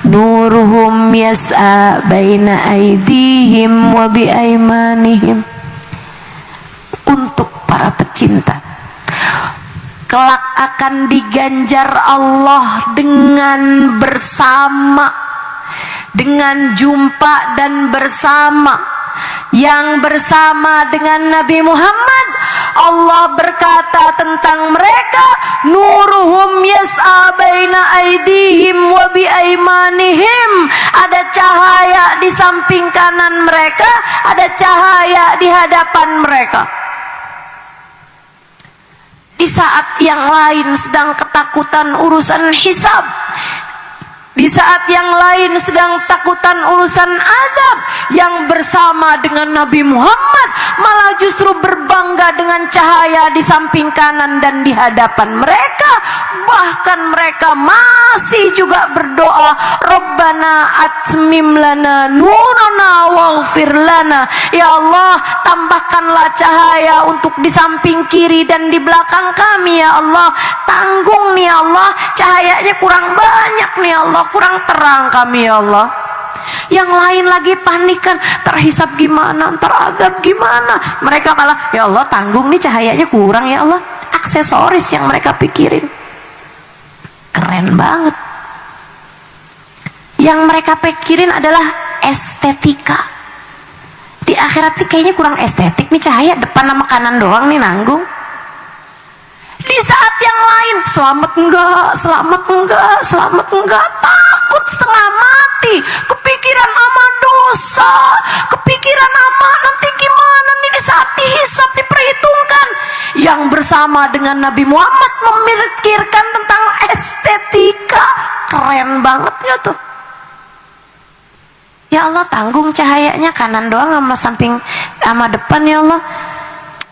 A: nuruhum yas'a baina aydihim wa biaimanihim. Untuk para pecinta, kelak akan diganjar Allah dengan bersama, dengan jumpa dan bersama. Yang bersama dengan Nabi Muhammad, Allah berkata tentang mereka, nuruhum yas'a baina aydihim wa biaimanihim. Ada cahaya di samping kanan mereka, ada cahaya di hadapan mereka. Di saat yang lain sedang ketakutan urusan hisab, di saat yang lain sedang takutan urusan azab, yang bersama dengan Nabi Muhammad malah justru berbangga dengan cahaya di samping kanan dan di hadapan mereka. Bahkan mereka masih juga berdoa, Rabbana atmim lana nurana waghfir lana. Ya Allah, tambahkanlah cahaya untuk di samping kiri dan di belakang kami ya Allah. Tanggung nih ya Allah, cahayanya kurang banyak nih ya Allah, kurang terang kami ya Allah. Yang lain lagi panikan, terhisap gimana, teradab gimana. Mereka malah, ya Allah tanggung nih cahayanya kurang ya Allah. Aksesoris yang mereka pikirin. Keren banget. Yang mereka pikirin adalah estetika. Di akhirat nih kayaknya kurang estetik nih cahaya, depan sama kanan doang nih nanggung. Di saat yang lain, selamat enggak, selamat enggak, selamat enggak, takut setengah mati, kepikiran sama dosa, kepikiran sama nanti gimana nih di saat dihisab, diperhitungkan. Yang bersama dengan Nabi Muhammad memikirkan tentang estetika. Keren banget ya tuh. Ya Allah, tanggung cahayanya kanan doang sama samping sama depan ya Allah.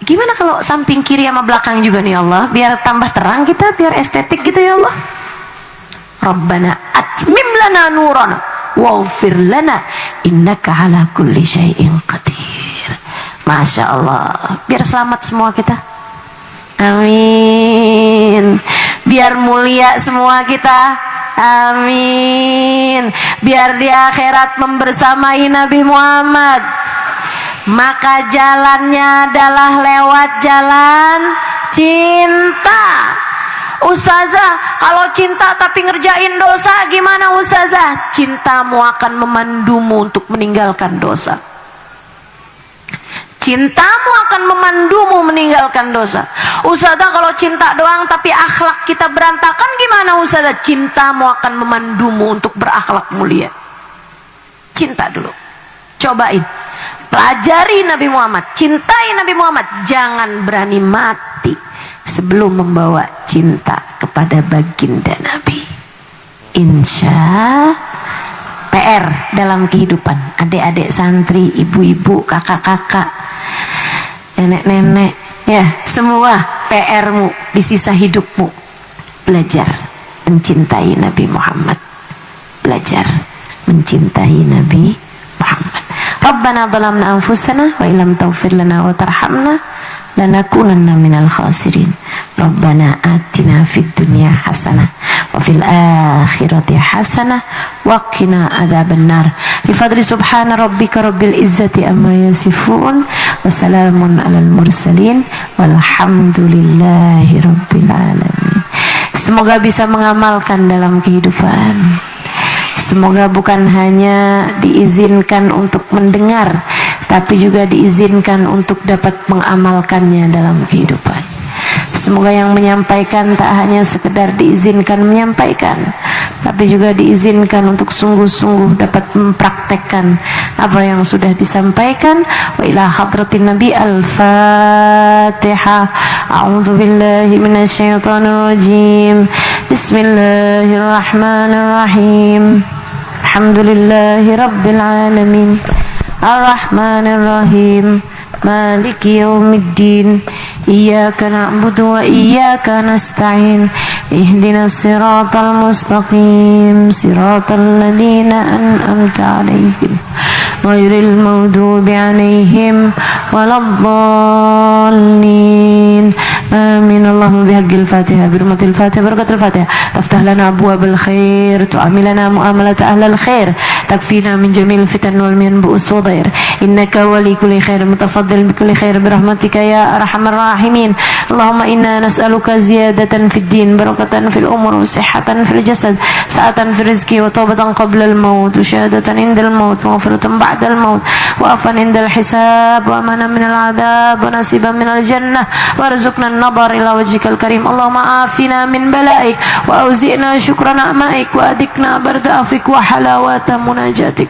A: Gimana kalau samping kiri sama belakang juga nih Allah, biar tambah terang kita, biar estetik gitu ya Allah. Rabbana atmim lana nurana waghfir lana innaka ala kulli syai'in qadir. Masya Allah, biar selamat semua kita. Amin. Biar mulia semua kita. Amin. Biar di akhirat membersamai Nabi Muhammad. Maka jalannya adalah lewat jalan cinta. Ustazah, kalau cinta tapi ngerjain dosa gimana Ustazah? Cintamu akan memandumu untuk meninggalkan dosa. Cintamu akan memandumu meninggalkan dosa. Ustazah, kalau cinta doang tapi akhlak kita berantakan gimana Ustazah? Cintamu akan memandumu untuk berakhlak mulia. Cinta dulu. Cobain. Pelajari Nabi Muhammad, cintai Nabi Muhammad, jangan berani mati sebelum membawa cinta kepada baginda Nabi. Insya PR dalam kehidupan adik-adik santri, ibu-ibu, kakak-kakak, nenek-nenek, ya semua PR-mu di sisa hidupmu. Belajar mencintai Nabi Muhammad, belajar mencintai Nabi Muhammad. Rabbana zalamna anfusana wa illam taghfir lana wa tarhamna lanakunanna minal khasirin. Rabbana atina fid dunya hasanah wa fil akhirati hasanah wa qina adzabannar. Bi fadli subhana rabbika rabbil izzati amma yasifun wa salamun alal mursalin walhamdulillahi rabbil alamin. Semoga bisa mengamalkan dalam kehidupan. Semoga bukan hanya diizinkan untuk mendengar, tapi juga diizinkan untuk dapat mengamalkannya dalam kehidupan. Semoga yang menyampaikan tak hanya sekedar diizinkan menyampaikan, tapi juga diizinkan untuk sungguh-sungguh dapat mempraktekkan apa yang sudah disampaikan. Wa ila hadratin Nabi al-Fatihah. A'udzu billahi minasyaitonir rajim. Bismillahirrahmanirrahim. Alhamdulillahi rabbil alamin. Ar-Rahmanir Rahim. مالك يوم الدين إياك نعبد وإياك نستعين اهدنا الصراط المستقيم صراط الذين أنعمت عليهم غير المغضوب عليهم ولا الضالين آمين. اللهم بحق الفاتحة برمة الفاتحة بركة الفاتحة تفتح لنا أبواب الخير تعاملنا معاملة أهل الخير تكفينا من جميع الفتن والمن بؤس وضير إنك ولي كل خير متفضل بكل خير برحمتك يا أرحم الراحمين. اللهم إنا نسألك زيادة في الدين بركة في الأمور وصحة في الجسد سعة في الرزق وتوبة قبل الموت وشهادة عند الموت ومغفرة بعد الموت وعفوا عند الحساب وأمانا من العذاب ونصيبا من الجنة وارزقنا النظر إلى وجهك الكريم. اللهم عافنا من بلائك وأوزئنا شكر نعمائك وأذقنا برد عفوك وحلاوة مناجاتك.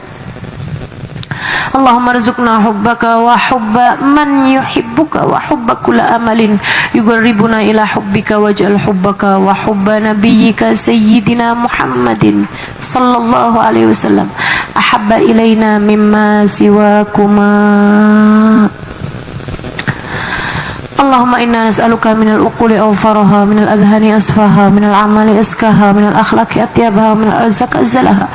A: اللهم ارزقنا حبك وحب من يحبك وحب كل أمل يقربنا إلى حبك واجعل حبك وحب نبيك سيدنا محمد صلى الله عليه وسلم أحب إلينا مما سواكما. اللهم إنا نسألك من العقول أوفرها من الأذهان أصفاها من الأعمال أزكاها من الأخلاق أطيبها من الأرزاق أزلها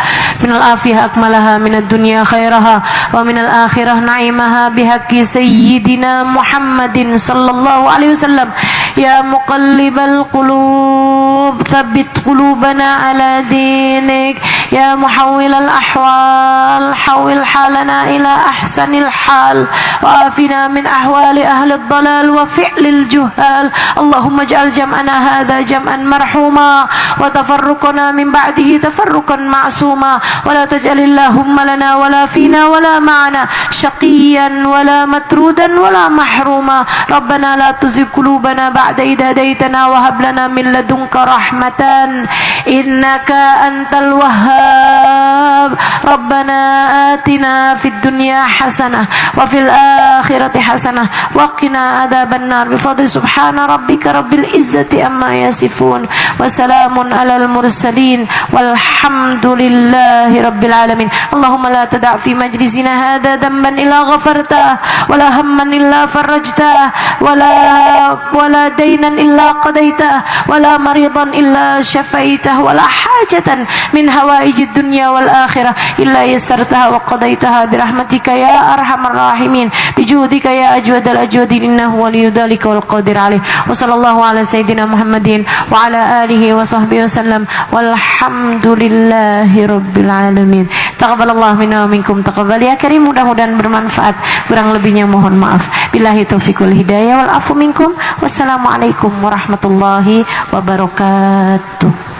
A: من العافية أكملها من الدنيا خيرها ومن الآخرة نعيمها بحق سيدنا محمد صلى الله عليه وسلم. يا مقلب القلوب ثبت قلوبنا على دينك يا محول الأحوال حول حالنا إلى أحسن الحال وعافنا من أحوال أهل الضلال وفعل الجهال. اللهم اجعل جمعنا هذا جمعا مرحوما وتفرقنا من بعده تفرقا معصوما ولا تجعل اللهم لنا ولا فينا ولا معنا شقيا ولا مترودا ولا محروما. ربنا لا تزغ قلوبنا بعد إذ هديتنا وهب لنا من لدنك رحمة إنك أنت الوهاب. ربنا آتنا في الدنيا حسنة وفي الآخرة حسنة وقنا عذاب النار بفضل سبحان ربك رب العزة عما يصفون وسلام على المرسلين والحمد لله رب العالمين. اللهم لا تدع في مجلسنا هذا ذنبا إلا غفرته ولا هما إلا فرجته ولا دينا إلا قضيته ولا مريضا إلا شفيته ولا حاجة من هوائج الدنيا والآخرة إلا يسرتها وقضيتها برحمتك يا أرحم الراحمين بجودك يا أجود الأجودين إنه ولي ذلك والقادر عليه. وصلى الله على سيدنا محمد وعلى آله وصحبه وسلم والحمد لله رب العالمين. Taqabbalallahu minna wa minkum taqabbal ya karim. Mudah-mudahan bermanfaat, kurang lebihnya mohon maaf. Billahi taufiq wal hidayah wal afu minkum. Wassalamualaikum warahmatullahi wabarakatuh.